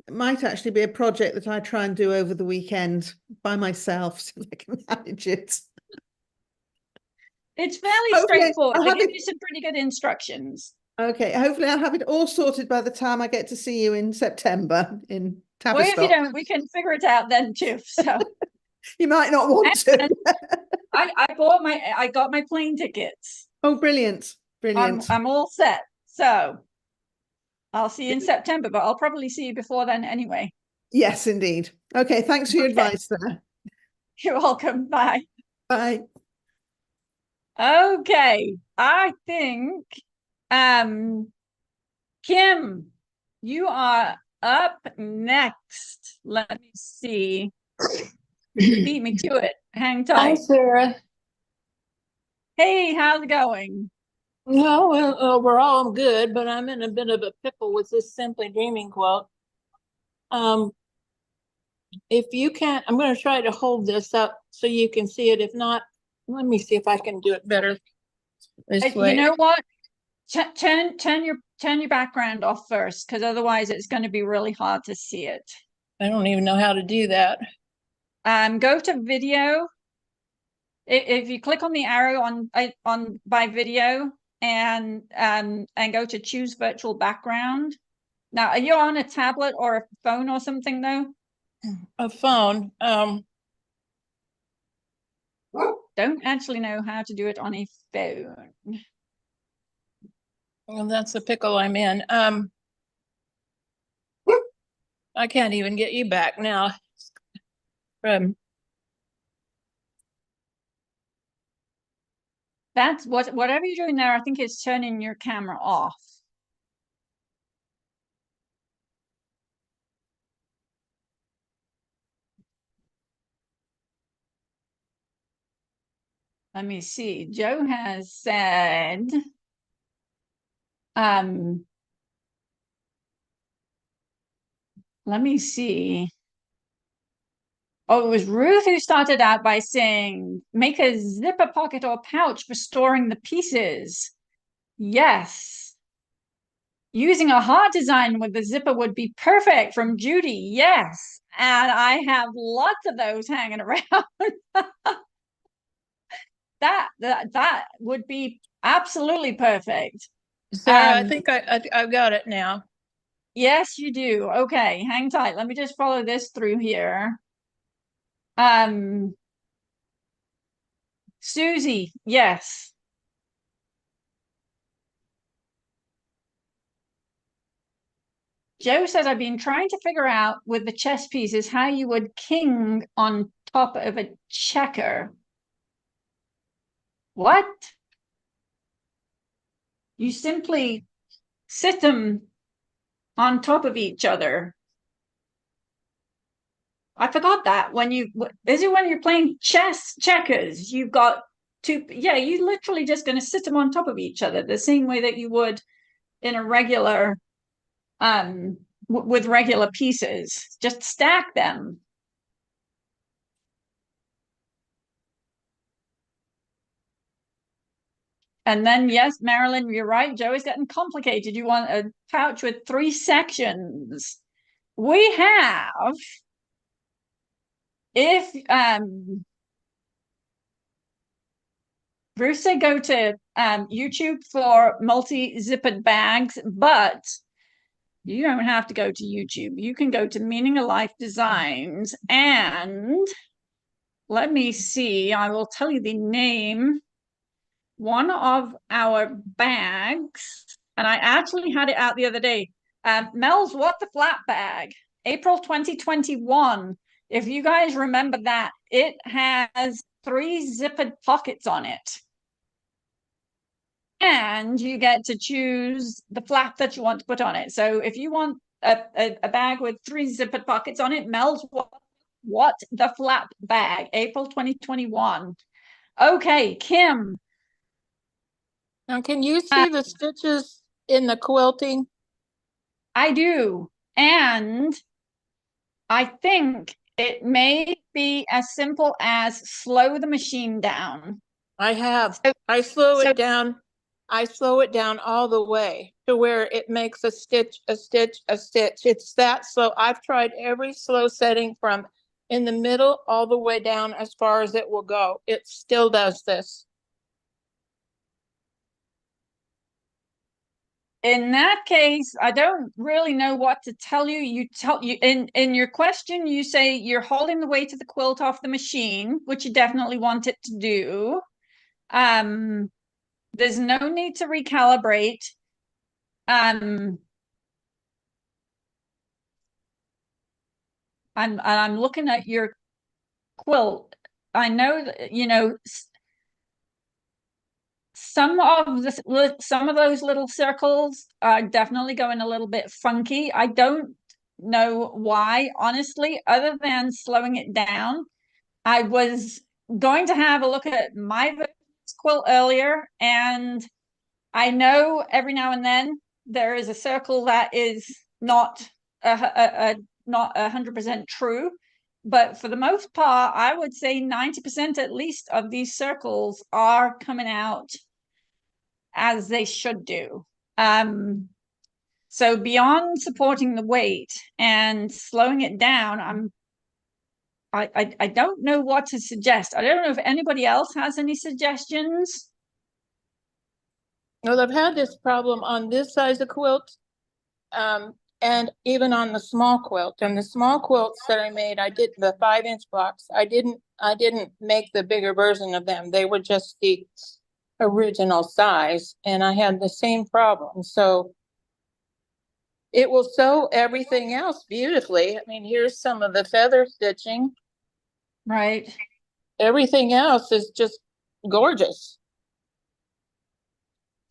it might actually be a project that I try and do over the weekend by myself so I can manage it. It's fairly straightforward. They give you some pretty good instructions. Okay, hopefully I'll have it all sorted by the time I get to see you in September in Tavistock. Or if you don't, we can figure it out then too. So you might not want to. I got my plane tickets. Oh, brilliant. Brilliant. I'm all set. So I'll see you in September, but I'll probably see you before then anyway. Yes, indeed. Okay, thanks for your advice there. You're welcome. Bye. Bye. Okay, I think Kim, you are up next. Let me see. You beat me to it. Hang tight. Hi, Sarah. Hey, how's it going? No, well, overall I'm good, but I'm in a bit of a pickle with this Simply Dreaming quilt. If you can't, I'm going to try to hold this up so you can see it. If not, let me see if I can do it better this way. You know what? Turn your background off first, because otherwise it's going to be really hard to see it. I don't even know how to do that. Go to video. If you click on the arrow on by video and go to choose virtual background. Now, are you on a tablet or a phone or something though? A phone. Don't actually know how to do it on a phone. Well, that's the pickle I'm in. I can't even get you back now. That's whatever you're doing there, I think it's turning your camera off. Let me see. Joe has said, let me see. Oh, it was Ruth who started out by saying, make a zipper pocket or pouch for storing the pieces. Yes. Using a heart design with the zipper would be perfect from Judy. Yes. And I have lots of those hanging around. That would be absolutely perfect. Sarah, I think I've got it now. Yes, you do. Okay, hang tight. Let me just follow this through here. Susie, yes. Joe says, I've been trying to figure out with the chess pieces how you would king on top of a checker. What? You simply sit them on top of each other. I forgot that when you're playing checkers, you've got two, yeah, you're literally just going to sit them on top of each other the same way that you would in a regular, with regular pieces, just stack them. And then, yes, Marilyn, you're right. Joe is getting complicated. You want a pouch with 3 sections. We have, if Bruce said go to YouTube for multi-zippered bags, but you don't have to go to YouTube. You can go to Meaning of Life Designs, and let me see, I will tell you the name. One of our bags, and I actually had it out the other day. Mel's What the Flat Bag, April 2021. If you guys remember that, it has 3 zippered pockets on it. And you get to choose the flap that you want to put on it. So if you want a bag with 3 zippered pockets on it, Mel's What the Flap Bag, April 2021. Okay, Kim. Now, can you see the stitches in the quilting? I do. And I think it may be as simple as slow the machine down. I have. I slow it down. I slow it down all the way to where it makes a stitch, a stitch, a stitch. It's that slow. I've tried every slow setting from in the middle all the way down as far as it will go. It still does this. In that case, I don't really know what to tell you. You in your question, you say you're holding the weight of the quilt off the machine, which you definitely want it to do. There's no need to recalibrate. I'm looking at your quilt. I know that, you know, some of those little circles are definitely going a little bit funky. I don't know why, honestly, other than slowing it down. I was going to have a look at my quilt earlier, and I know every now and then there is a circle that is not not 100% true, but for the most part, I would say 90% at least of these circles are coming out as they should do. So beyond supporting the weight and slowing it down, I don't know what to suggest. I don't know if anybody else has any suggestions. Well, I've had this problem on this size of quilt, and even on the small quilt. And the small quilts that I made, I did the 5-inch blocks. I didn't make the bigger version of them. They were just the original size, and I had the same problem. So it will sew everything else beautifully. I mean, here's some of the feather stitching. Right. Everything else is just gorgeous.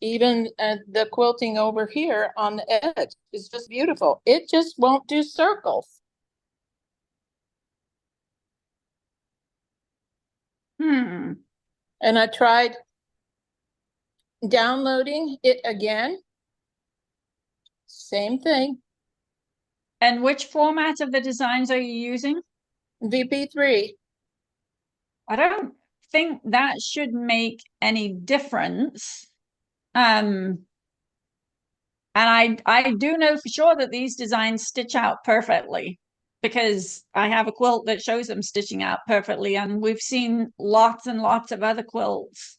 Even the quilting over here on the edge is just beautiful. It just won't do circles. Hmm. And I tried downloading it again. Same thing, And which format of the designs are you using? VP3. I don't think that should make any difference. And I do know for sure that these designs stitch out perfectly, because I have a quilt that shows them stitching out perfectly, and we've seen lots and lots of other quilts.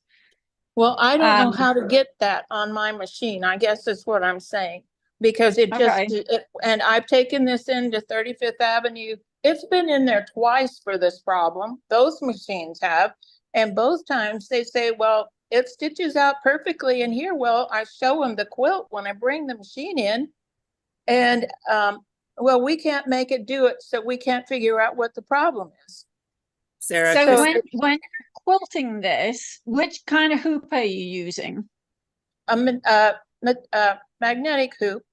Well, I don't know Um, how to get that on my machine. I guess is what I'm saying. Because it just, Okay. and I've taken this into 35th Avenue. It's been in there twice for this problem. Those machines have. And both times they say, well, it stitches out perfectly in here. Well, I show them the quilt when I bring the machine in. And, well, we can't make it do it, so we can't figure out what the problem is. Sarah, So So when you're quilting this, which kind of hoop are you using? Magnetic hoop.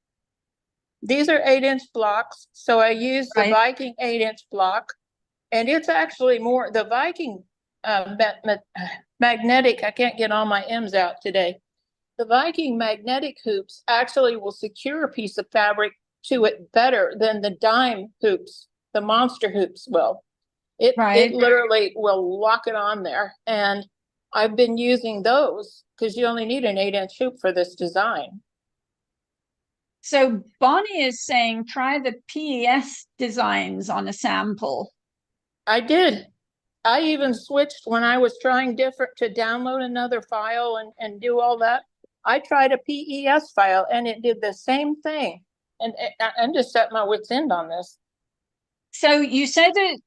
These are 8-inch blocks, so I use the Right. Viking 8-inch block, and it's actually more the Viking magnetic. I can't get all my M's out today. The Viking magnetic hoops actually will secure a piece of fabric to it better than the dime hoops, the monster hoops will. It Right. literally will lock it on there, and I've been using those because you only need an 8-inch hoop for this design. So Bonnie is saying try the PES designs on a sample. I did. I even switched when I was trying different to download another file and do all that. I tried a PES file and it did the same thing. And I'm just at my wit's end on this. So you said that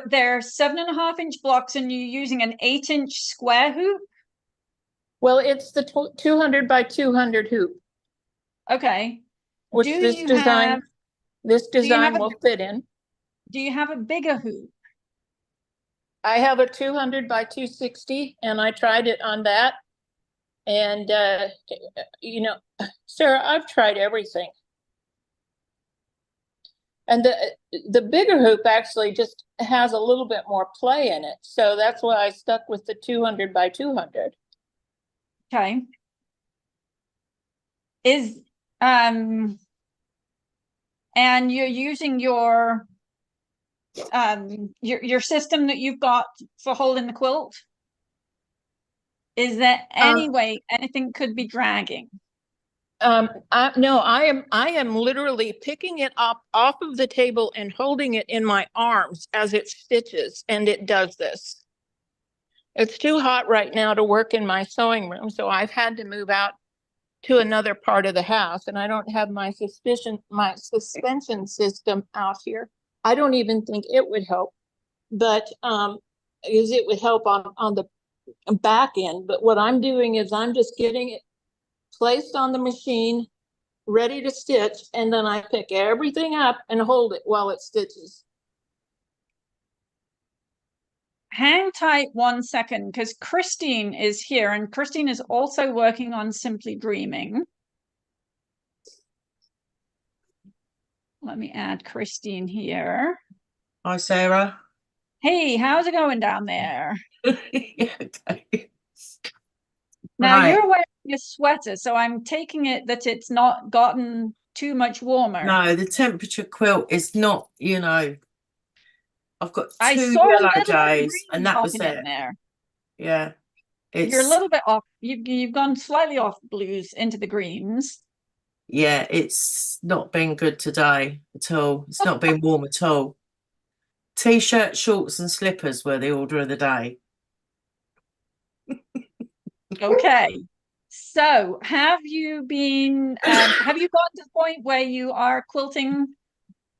they're 7.5-inch blocks and you're using an 8-inch square hoop? Well, it's the 200 by 200 hoop, Okay. which Do this you design have will fit in. do you have a bigger hoop? I have a 200 by 260 and I tried it on that. And, you know, Sarah, I've tried everything. And the bigger hoop actually just has a little bit more play in it. So that's why I stuck with the 200 by 200. Okay. And you're using your system that you've got for holding the quilt? Is there any way anything could be dragging? No, I am literally picking it up off of the table and holding it in my arms as it stitches, and it does this. It's too hot right now to work in my sewing room, so I've had to move out to another part of the house, and I don't have my suspension system out here. I don't even think it would help, but because it would help on the back end. But what I'm doing is I'm just getting it placed on the machine, ready to stitch, and then I pick everything up and hold it while it stitches. Hang tight 1 second, because Christine is here, and Christine is also working on Simply Dreaming. Let me add Christine here. Hi, Sarah. Hey, how's it going down there? Okay. Now Right. you're wearing a sweater, so I'm taking it that it's not gotten too much warmer. No, the temperature quilt is not, you know, I've got I 2 saw a yellow little bit of days green and that was popping in it. there. Yeah. You're a It's, little bit off. You've gone slightly off blues into the greens. yeah, it's not been good today at all. It's not been warm at all. T-shirt, shorts and slippers were the order of the day. Okay. So have you been, have you gotten to the point where you are quilting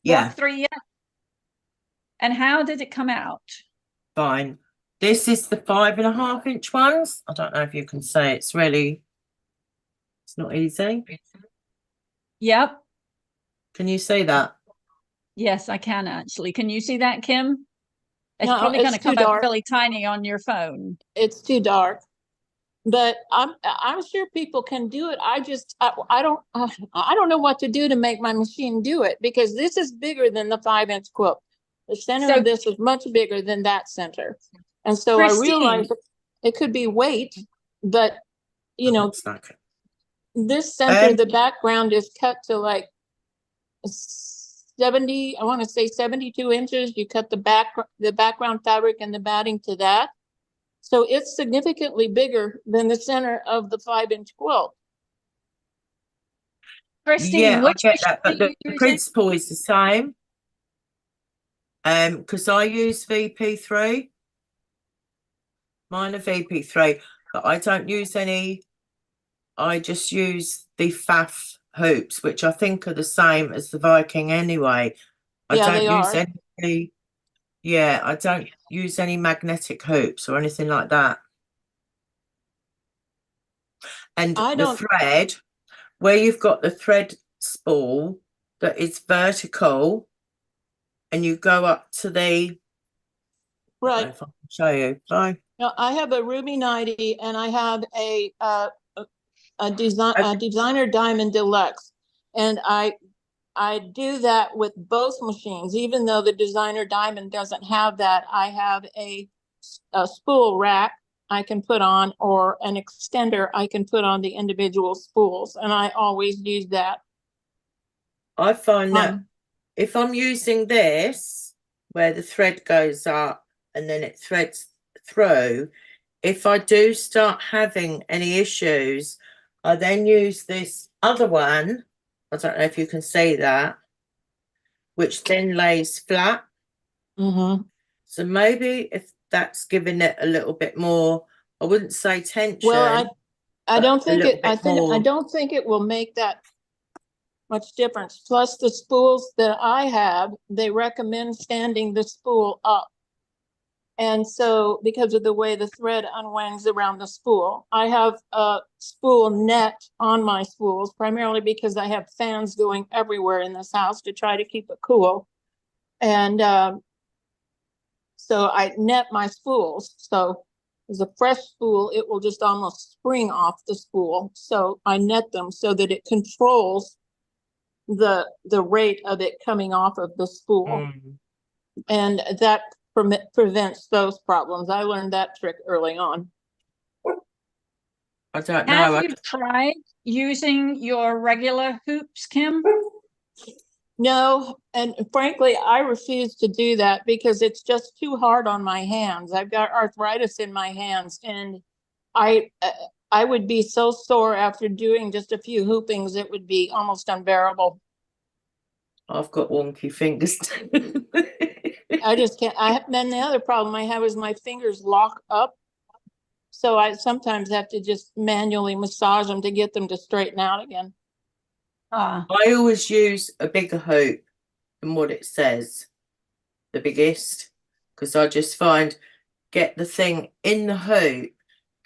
Yeah, block 3 yet? And how did it come out? fine. This is the 5.5-inch ones. I don't know if you can say it's really, it's not easy. Yep. Can you see that? Yes, I can actually. Can you see that, Kim? It's No, probably going to it's too come up dark. really tiny on your phone. It's too dark. But I'm sure people can do it. I don't know what to do to make my machine do it, because this is bigger than the 5-inch quilt. The center So- of this is much bigger than that center. And so Christine. I realized it could be weight, but you know, Looks like it. this center, Um, the background is cut to like 70, I want to say 72 inches. You cut the background fabric and the batting to that. So it's significantly bigger than the center of the 5-inch quilt. Christine, Yeah, I which get that, machine but are you the using? principle is the same. Because I use VP3. Mine are VP3, but I don't use any. I just use the FAF hoops, which I think are the same as the Viking anyway. I Yeah, don't they use are. any. Yeah, I don't use any magnetic hoops or anything like that. And I the don't- thread, where you've got the thread spool that is vertical, and you go up to the. I don't Right. know if I can show you. Bye. Now, I have a Ruby 90 and I have a designer diamond deluxe. And I do that with both machines, even though the designer diamond doesn't have that. I have a spool rack I can put on, or an extender I can put on the individual spools. And I always use that. I find that Um, if I'm using this, where the thread goes up and then it threads through, if I do start having any issues, I then use this other one. I don't know if you can see that, which then lays flat. mhm. So maybe if that's giving it a little bit more, I wouldn't say tension. Well, I but don't a think little it, I bit think, I more. don't think it will make that much difference. Plus the spools that I have, they recommend standing the spool up. And so because of the way the thread unwinds around the spool, I have a spool net on my spools, primarily because I have fans going everywhere in this house to try to keep it cool. And so I net my spools. So as a fresh spool, it will just almost spring off the spool. So I net them so that it controls the rate of it coming off of the spool. Mm. And that prevents those problems. I learned that trick early on. I don't know. Have you tried using your regular hoops, Kim? No, and frankly, I refuse to do that because it's just too hard on my hands. I've got arthritis in my hands, and I would be so sore after doing just a few hoopings, it would be almost unbearable. I've got wonky fingers. I just can't. Then the other problem I have is my fingers lock up. So I sometimes have to just manually massage them to get them to straighten out again. Ah, I always use a bigger hoop than what it says, the biggest, because I just find get the thing in the hoop,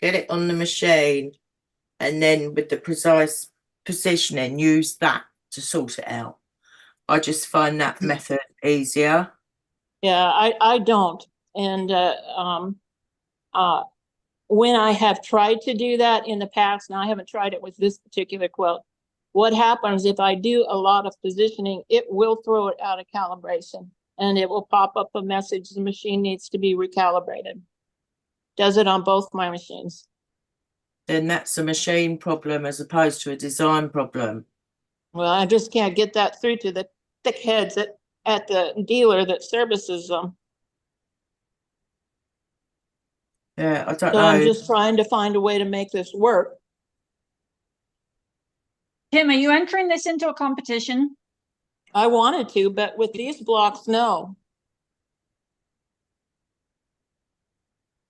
get it on the machine, and then with the precise positioning, use that to sort it out. I just find that method easier. Yeah, I don't. And when I have tried to do that in the past, and I haven't tried it with this particular quilt, what happens if I do a lot of positioning, it will throw it out of calibration, and it will pop up a message the machine needs to be recalibrated. Does it on both my machines. Then that's a machine problem as opposed to a design problem. Well, I just can't get that through to the thick heads at the dealer that services them. Yeah, I don't So know. I'm just trying to find a way to make this work. Kim, are you entering this into a competition? I wanted to, but with these blocks, no.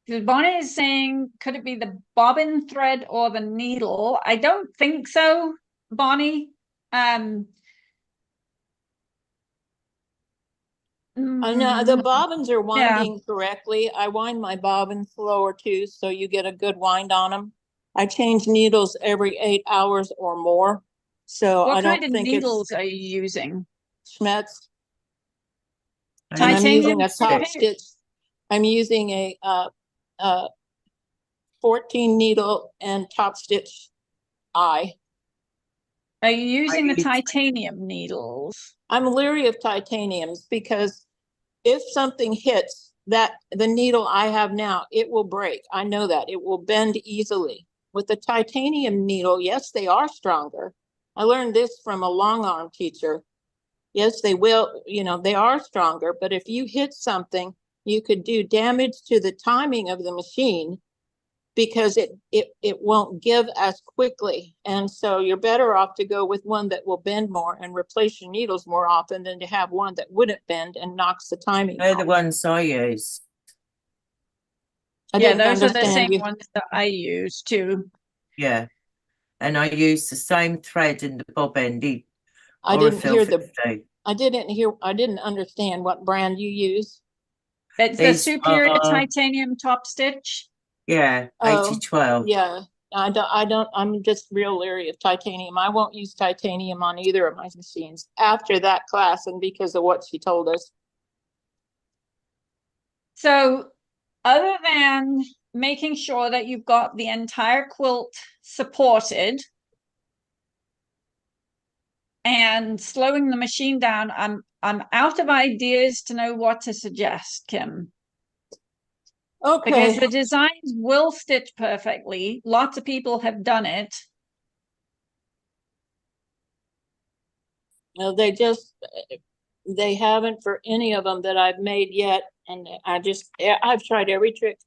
Because Bonnie is saying, could it be the bobbin thread or the needle? I don't think so, Bonnie. I know the bobbins are winding correctly. I wind my bobbin slower too, so you get a good wind on them. I change needles every 8 hours or more. So What I don't kind of think needles are you using? it's Schmetz. And And I'm Titanium using a top stitch? stitch. I'm using a 14 needle and top stitch eye. Are you using the use- titanium needles? I'm leery of titaniums because if something hits that the needle I have now, it will break. I know that it will bend easily. With the titanium needle, yes, they are stronger. I learned this from a long arm teacher. Yes, they will, you know, they are stronger, but if you hit something, you could do damage to the timing of the machine because it won't give as quickly. And so you're better off to go with one that will bend more and replace your needles more often than to have one that wouldn't bend and knocks the timing They're the out. ones I use. I Yeah, didn't those are the understand same you. ones that I use too. Yeah. And I use the same thread in the bob end. I or a didn't hear Phil the, 50. I didn't understand what brand you use. It's the These superior are- titanium top stitch. Yeah, Oh, 80-12. Yeah, I'm just real leery of titanium. I won't use titanium on either of my machines after that class and because of what she told us. So other than making sure that you've got the entire quilt supported and slowing the machine down, I'm out of ideas to know what to suggest, Kim. Because Okay, the designs will stitch perfectly. Lots of people have done it. no, they haven't for any of them that I've made yet. And I've tried every trick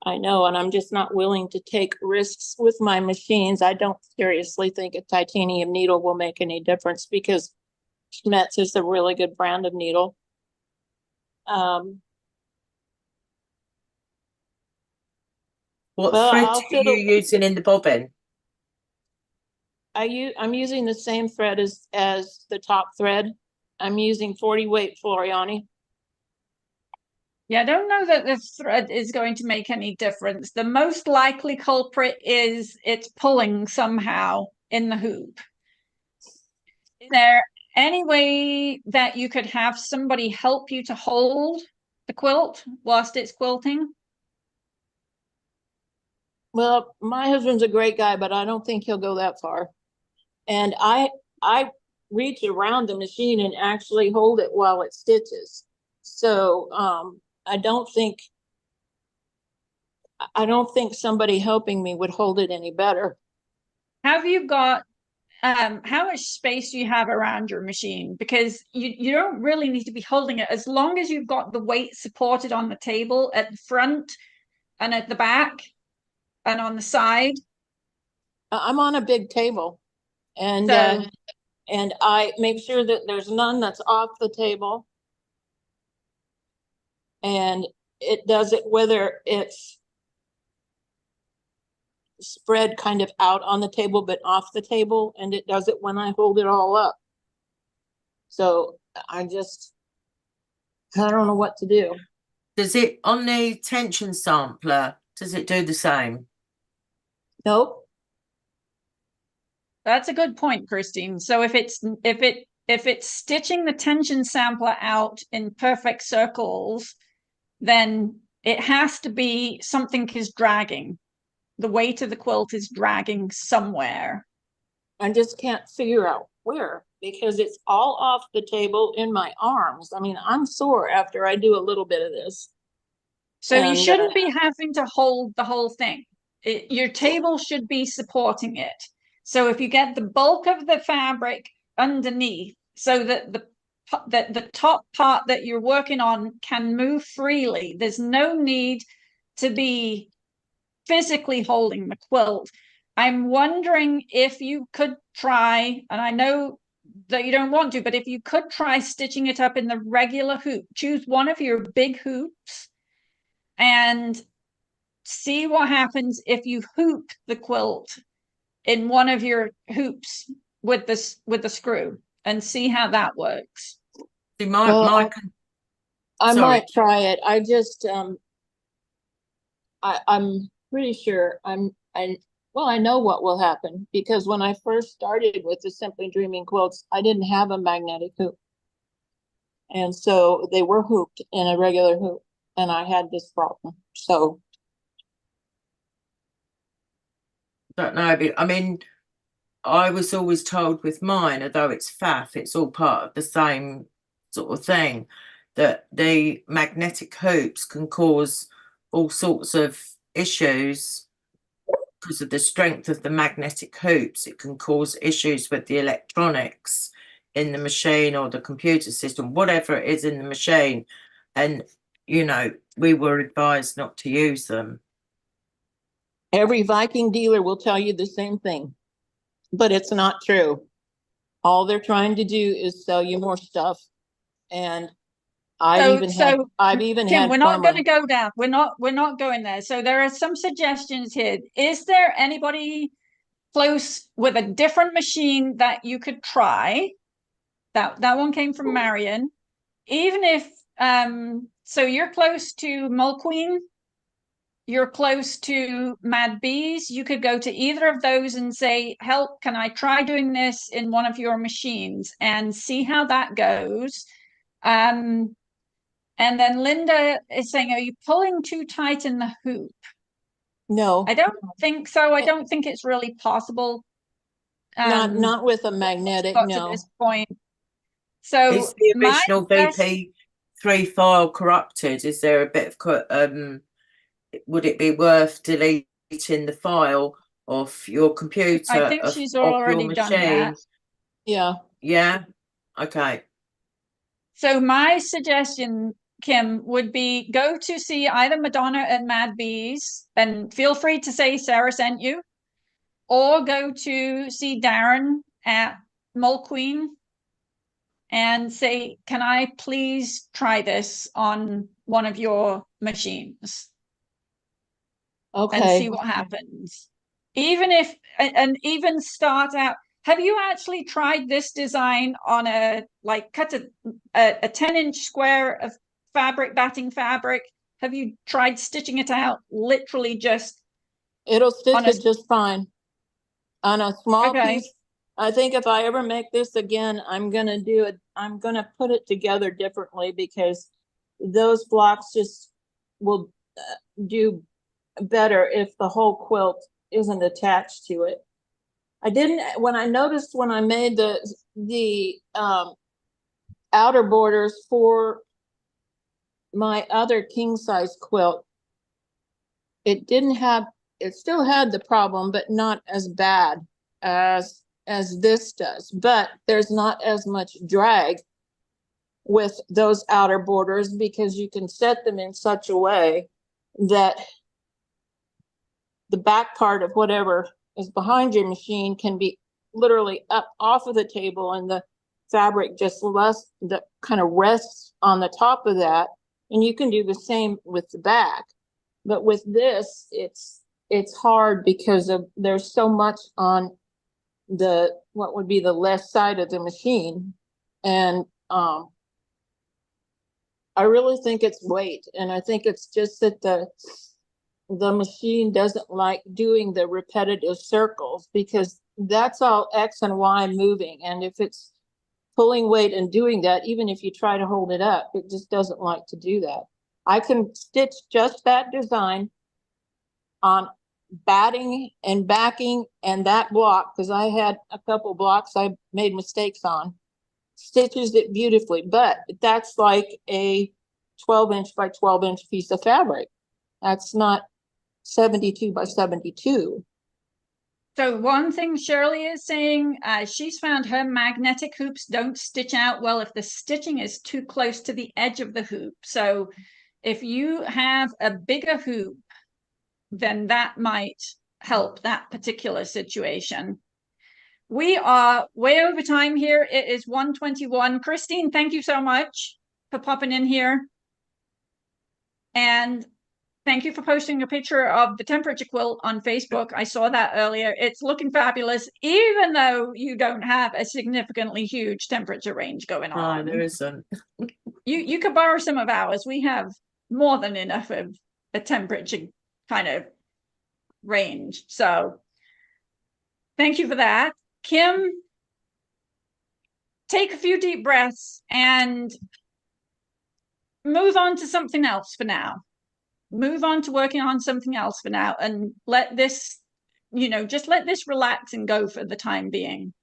I know, and I'm just not willing to take risks with my machines. I don't seriously think a titanium needle will make any difference because Schmetz is a really good brand of needle. What Well, thread I'll are fiddle. you using in the bob end? I'm using the same thread as the top thread. I'm using 40 weight Floriani. Yeah, I don't know that the thread is going to make any difference. The most likely culprit is it's pulling somehow in the hoop. Is there any way that you could have somebody help you to hold the quilt whilst it's quilting? Well, my husband's a great guy, but I don't think he'll go that far. And I reach around the machine and actually hold it while it stitches. So I don't think somebody helping me would hold it any better. Have you got how much space do you have around your machine? Because you don't really need to be holding it as long as you've got the weight supported on the table at the front and at the back and on the side. I'm on a big table, and So and I make sure that there's none that's off the table. And it does it whether it's spread kind of out on the table but off the table, and it does it when I hold it all up. So I don't know what to do. Does it, on the tension sampler, does it do the same? Nope. that's a good point, Christine. So if it's stitching the tension sampler out in perfect circles, then it has to be something is dragging. The weight of the quilt is dragging somewhere. I just can't figure out where because it's all off the table in my arms. I mean, I'm sore after I do a little bit of this. So you And, shouldn't be having to hold the whole thing. Your table should be supporting it. So if you get the bulk of the fabric underneath so that the top part that you're working on can move freely, there's no need to be physically holding the quilt. I'm wondering if you could try, and I know that you don't want to, but if you could try stitching it up in the regular hoop, choose one of your big hoops and see what happens if you hoop the quilt in one of your hoops with the screw and see how that works. See, I sorry. might try it. I just I'm pretty sure I know what will happen because when I first started with the Simply Dreaming quilts, I didn't have a magnetic hoop. And so they were hooped in a regular hoop. and I had this problem. So Don't know, but I mean, I was always told with mine, although it's faff, it's all part of the same sort of thing, that the magnetic hoops can cause all sorts of issues because of the strength of the magnetic hoops. It can cause issues with the electronics in the machine or the computer system, whatever it is in the machine. And, you know, we were advised not to use them. every Viking dealer will tell you the same thing, but it's not true. All they're trying to do is sell you more stuff. And I've So- even had, so, I've even Kim, had we're not going farmer- to go down. We're not going there. So there are some suggestions here. Is there anybody close with a different machine that you could try? That one came from Marion. Even if so you're close to Mulqueen, you're close to Mad Bees, you could go to either of those and say, help, can I try doing this in one of your machines and see how that goes? And then Linda is saying, are you pulling too tight in the hoop? No, I don't think so. I don't think it's really possible. not with a magnetic, got to no. this point. So Is the my original suggestion- VP3 file corrupted? Is there a bit of would it be worth deleting the file off your computer? I think off she's your already done machine? that. Yeah, Yeah. Okay. So my suggestion, Kim, would be go to see either Madonna at Mad Bees, and feel free to say Sarah sent you, or go to see Darren at Mulqueen and say, can I please try this on one of your machines and okay. see what happens? Even if, and even start out, have you actually tried this design on a, like, cut a 10-inch square of fabric, batting fabric? Have you tried stitching it out literally just It'll stitch on a- it just fine. On a small Okay. piece, I think if I ever make this again, I'm gonna do it, I'm gonna put it together differently because those blocks just will do better if the whole quilt isn't attached to it. I didn't, when I noticed when I made the outer borders for my other king size quilt, it didn't have, it still had the problem, but not as bad as this does. But there's not as much drag with those outer borders because you can set them in such a way that the back part of whatever is behind your machine can be literally up off of the table, and the fabric just that kind of rests on the top of that. And you can do the same with the back. But with this, it's hard because there's so much on the what would be the left side of the machine. And I really think it's weight, and I think it's just that the machine doesn't like doing the repetitive circles because that's all X and Y moving. And if it's pulling weight and doing that, even if you try to hold it up, it just doesn't like to do that. I can stitch just that design on batting and backing and that block, because I had a couple blocks I made mistakes on, stitches it beautifully, but that's like a 12-inch by 12-inch piece of fabric. That's not 72 by 72. So one thing Shirley is saying, she's found her magnetic hoops don't stitch out well if the stitching is too close to the edge of the hoop. So if you have a bigger hoop, then that might help that particular situation. We are way over time here. It is 1:21. Christine, thank you so much for popping in here. And thank you for posting a picture of the temperature quilt on Facebook. I saw that earlier. It's looking fabulous, even though you don't have a significantly huge temperature range going on. No, there isn't. You could borrow some of ours. We have more than enough of a temperature kind of range. So thank you for that. Kim, take a few deep breaths and move on to something else for now. Move on to working on something else for now, and let this, just let this relax and go for the time being.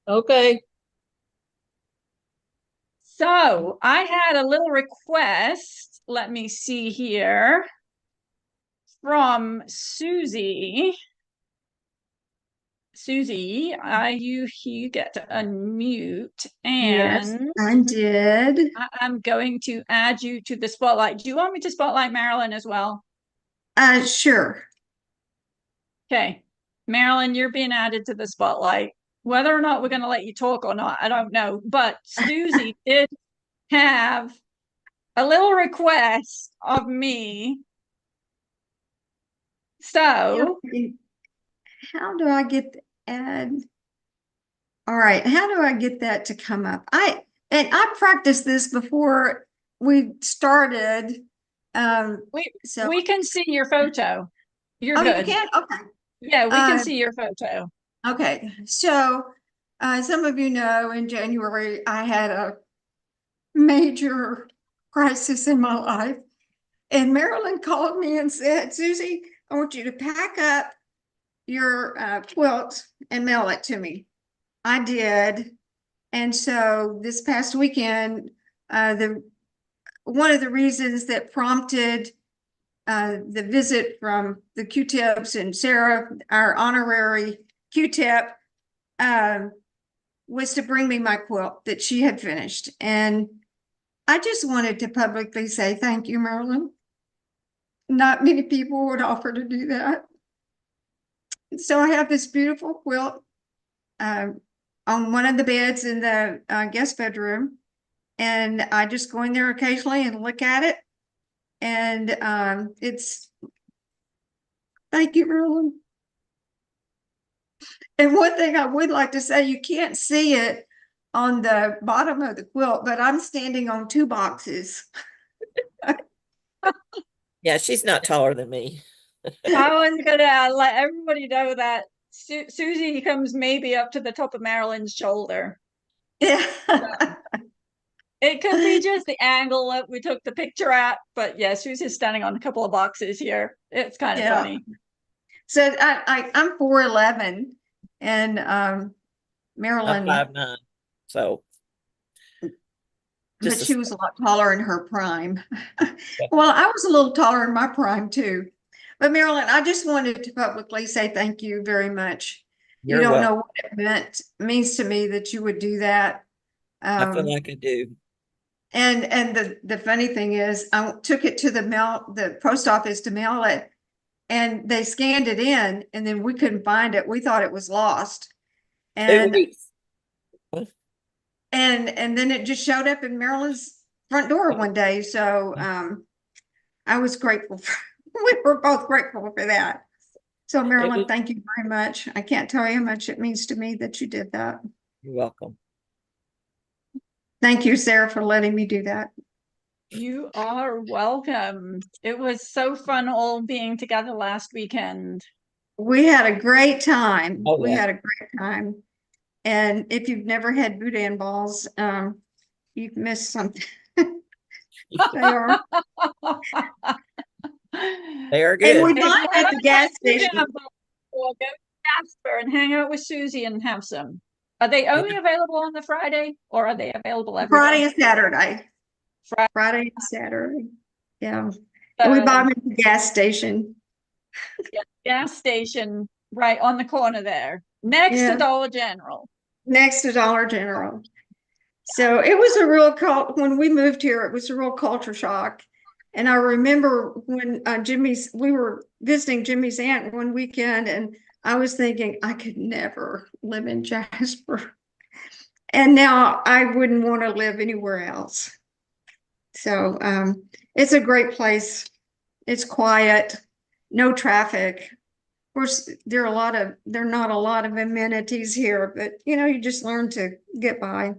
Okay. So I had a little request, let me see here, from Susie. Susie, you get to unmute, Yes, and I did. I'm going to add you to the spotlight. Do you want me to spotlight Marilyn as well? Sure. Okay, Marilyn, you're being added to the spotlight. Whether or not we're going to let you talk or not, I don't know. But Susie did have a little request of me. So How do I get add? All right, how do I get that to come up? I practiced this before we started. So we can see your photo. You're oh, good. you can? Okay. Yeah, we can see your photo. Okay, so some of you know in January I had a major crisis in my life, and Marilyn called me and said, Susie, I want you to pack up your quilt and mail it to me. I did. And so this past weekend, one of the reasons that prompted the visit from the Q-tips and Sarah, our honorary Q-tip, was to bring me my quilt that she had finished. And I just wanted to publicly say thank you, Marilyn. Not many people would offer to do that. So I have this beautiful quilt on one of the beds in the guest bedroom. And I just go in there occasionally and look at it. And thank you, Marilyn. And one thing I would like to say, you can't see it on the bottom of the quilt, but I'm standing on 2 boxes. Yeah, she's not taller than me. I was gonna let everybody know that Susie comes maybe up to the top of Marilyn's shoulder. Yeah. It could be just the angle that we took the picture at, but yeah, Susie's standing on a couple of boxes here. It's kind of funny. So I'm 4'11", and I'm Marilyn, 5'9", so but she was a lot taller in her prime. Well, I was a little taller in my prime too. But Marilyn, I just wanted to publicly say thank you very much. You don't know what it means to me that you would do that. I feel like I do. And the funny thing is, I took it to the post office to mail it, and they scanned it in, and then we couldn't find it. We thought it was lost. And and then it just showed up in Marilyn's front door one day. So I was grateful we were both grateful for that. So Marilyn, thank you very much. I can't tell you how much it means to me that you did that. You're welcome. Thank you, Sarah, for letting me do that. You are welcome. It was so fun all being together last weekend. We had a great time. Oh, We yeah. had a great time. And if you've never had boudin balls, you've missed something. They are. They are And good. we bought them at the gas station. We'll go to Jasper and hang out with Susie and have some. Are they only available on the Friday, or are they available every Friday day? and Saturday. Friday and Saturday. Yeah. And we bought them at the gas station. Gas station right on the corner there, next to Dollar General. Next to Dollar General. So it was a real when we moved here, it was a real culture shock. And I remember when we were visiting Jimmy's aunt one weekend, and I was thinking I could never live in Jasper. And now I wouldn't want to live anywhere else. So it's a great place. It's quiet, no traffic. Of course, there are not a lot of amenities here, but you just learn to get by.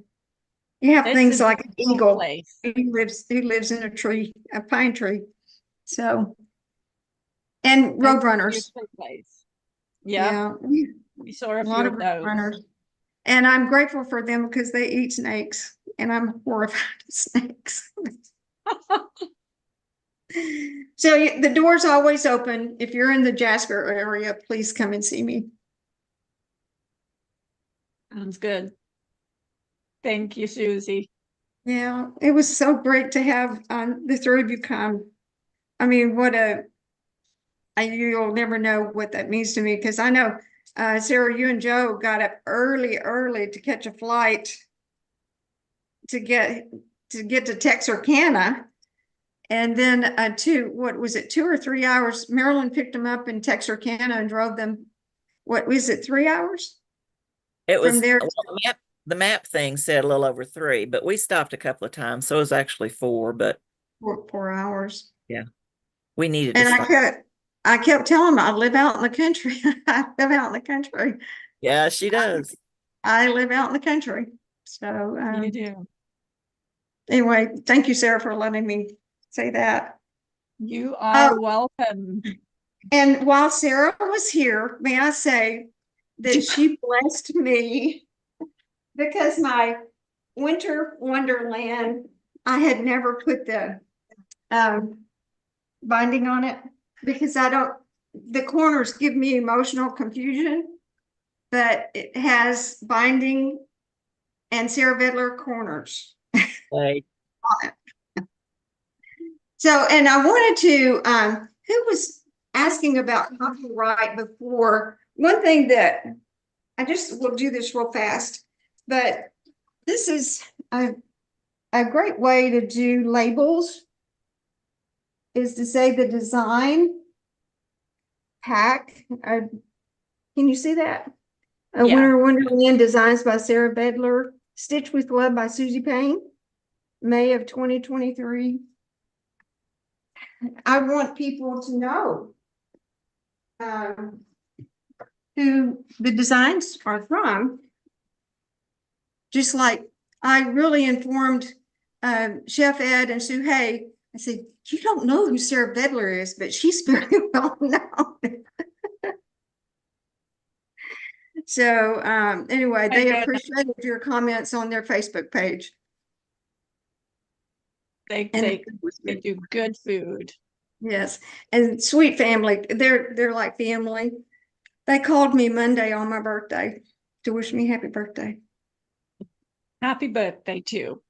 You have things like an eagle. He lives in a pine tree. So, and roadrunners. Yeah, we saw a lot of roadrunners. And I'm grateful for them because they eat snakes. and I'm horrified of snakes. So the door's always open. If you're in the Jasper area, please come and see me. Sounds good. Thank you, Susie. Yeah, it was so great to have the three of you come. I mean, you'll never know what that means to me, because I know, Sarah, you and Joe got up early to catch a flight to get to Texarkana. And then 2 or 3 hours, Marilyn picked them up in Texarkana and drove them, what was it, 3 hours? It was From there, well, the map thing said a little over 3, but we stopped a couple of times, so it was actually 4. But 4 hours. yeah, we needed to And stop. I kept telling them I live out in the country. I live out in the country. Yeah, she does. I live out in the country. So You do. anyway, thank you, Sarah, for letting me say that. You are welcome. And while Sarah was here, may I say that she blessed me, because my winter wonderland, I had never put the binding on it, because the corners give me emotional confusion, but it has binding and Sarah Vedler corners. Like, So, and I wanted to, who was asking about copyright before? One thing that I just will do this real fast, but this is a great way to do labels, is to say the design pack. Can you see that? A Yeah. Winter Wonderland Designs by Sarah Vedler, Stitch with Love by Susie Payne, May of 2023. I want people to know who the designs are from. Just like I really informed Chef Ed and Sue Hay. I said, you don't know who Sarah Vedler is, but she's very well known. So anyway, they appreciated your comments on their Facebook page. They do good food. Yes, and sweet family. They're like family. They called me Monday on my birthday to wish me happy birthday. Happy birthday too.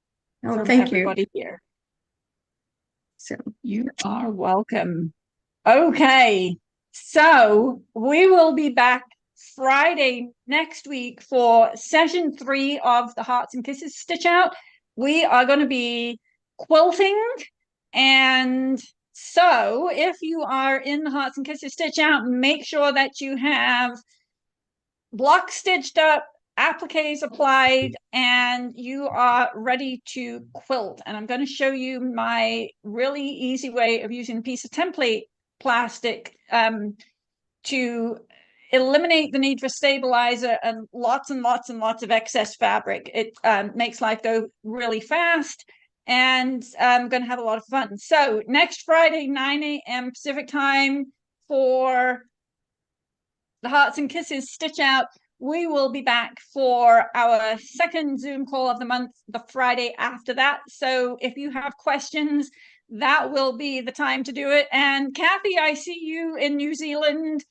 Oh, from thank you. everybody here. So You are welcome. Okay, so we will be back Friday next week for session 3 of the Hearts and Kisses Stitch Out. We are going to be quilting, and so if you are in the Hearts and Kisses Stitch Out, make sure that you have blocks stitched up, appliques applied, and you are ready to quilt. And I'm going to show you my really easy way of using a piece of template plastic to eliminate the need for stabilizer and lots of excess fabric. It makes life go really fast, and I'm going to have a lot of fun. So next Friday, 9 a.m. Pacific time, for the Hearts and Kisses Stitch Out. We will be back for our second Zoom call of the month, the Friday after that. So if you have questions, that will be the time to do it. And Kathy, I see you in New Zealand.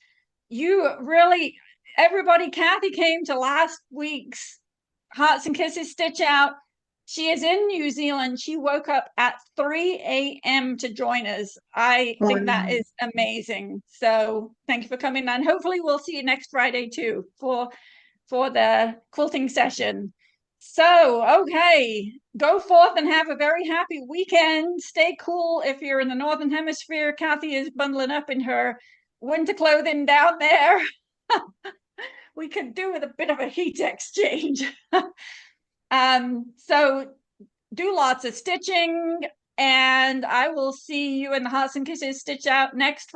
You really, everybody, Kathy came to last week's Hearts and Kisses Stitch Out. She is in New Zealand. She woke up at 3 a.m. to join us. I think that is amazing. So thank you for coming, and hopefully we'll see you next Friday too for the quilting session. So, okay, go forth and have a very happy weekend. Stay cool if you're in the Northern Hemisphere. Kathy is bundling up in her winter clothing down there. We could do with a bit of a heat exchange. So do lots of stitching, and I will see you in the Hearts and Kisses Stitch Out next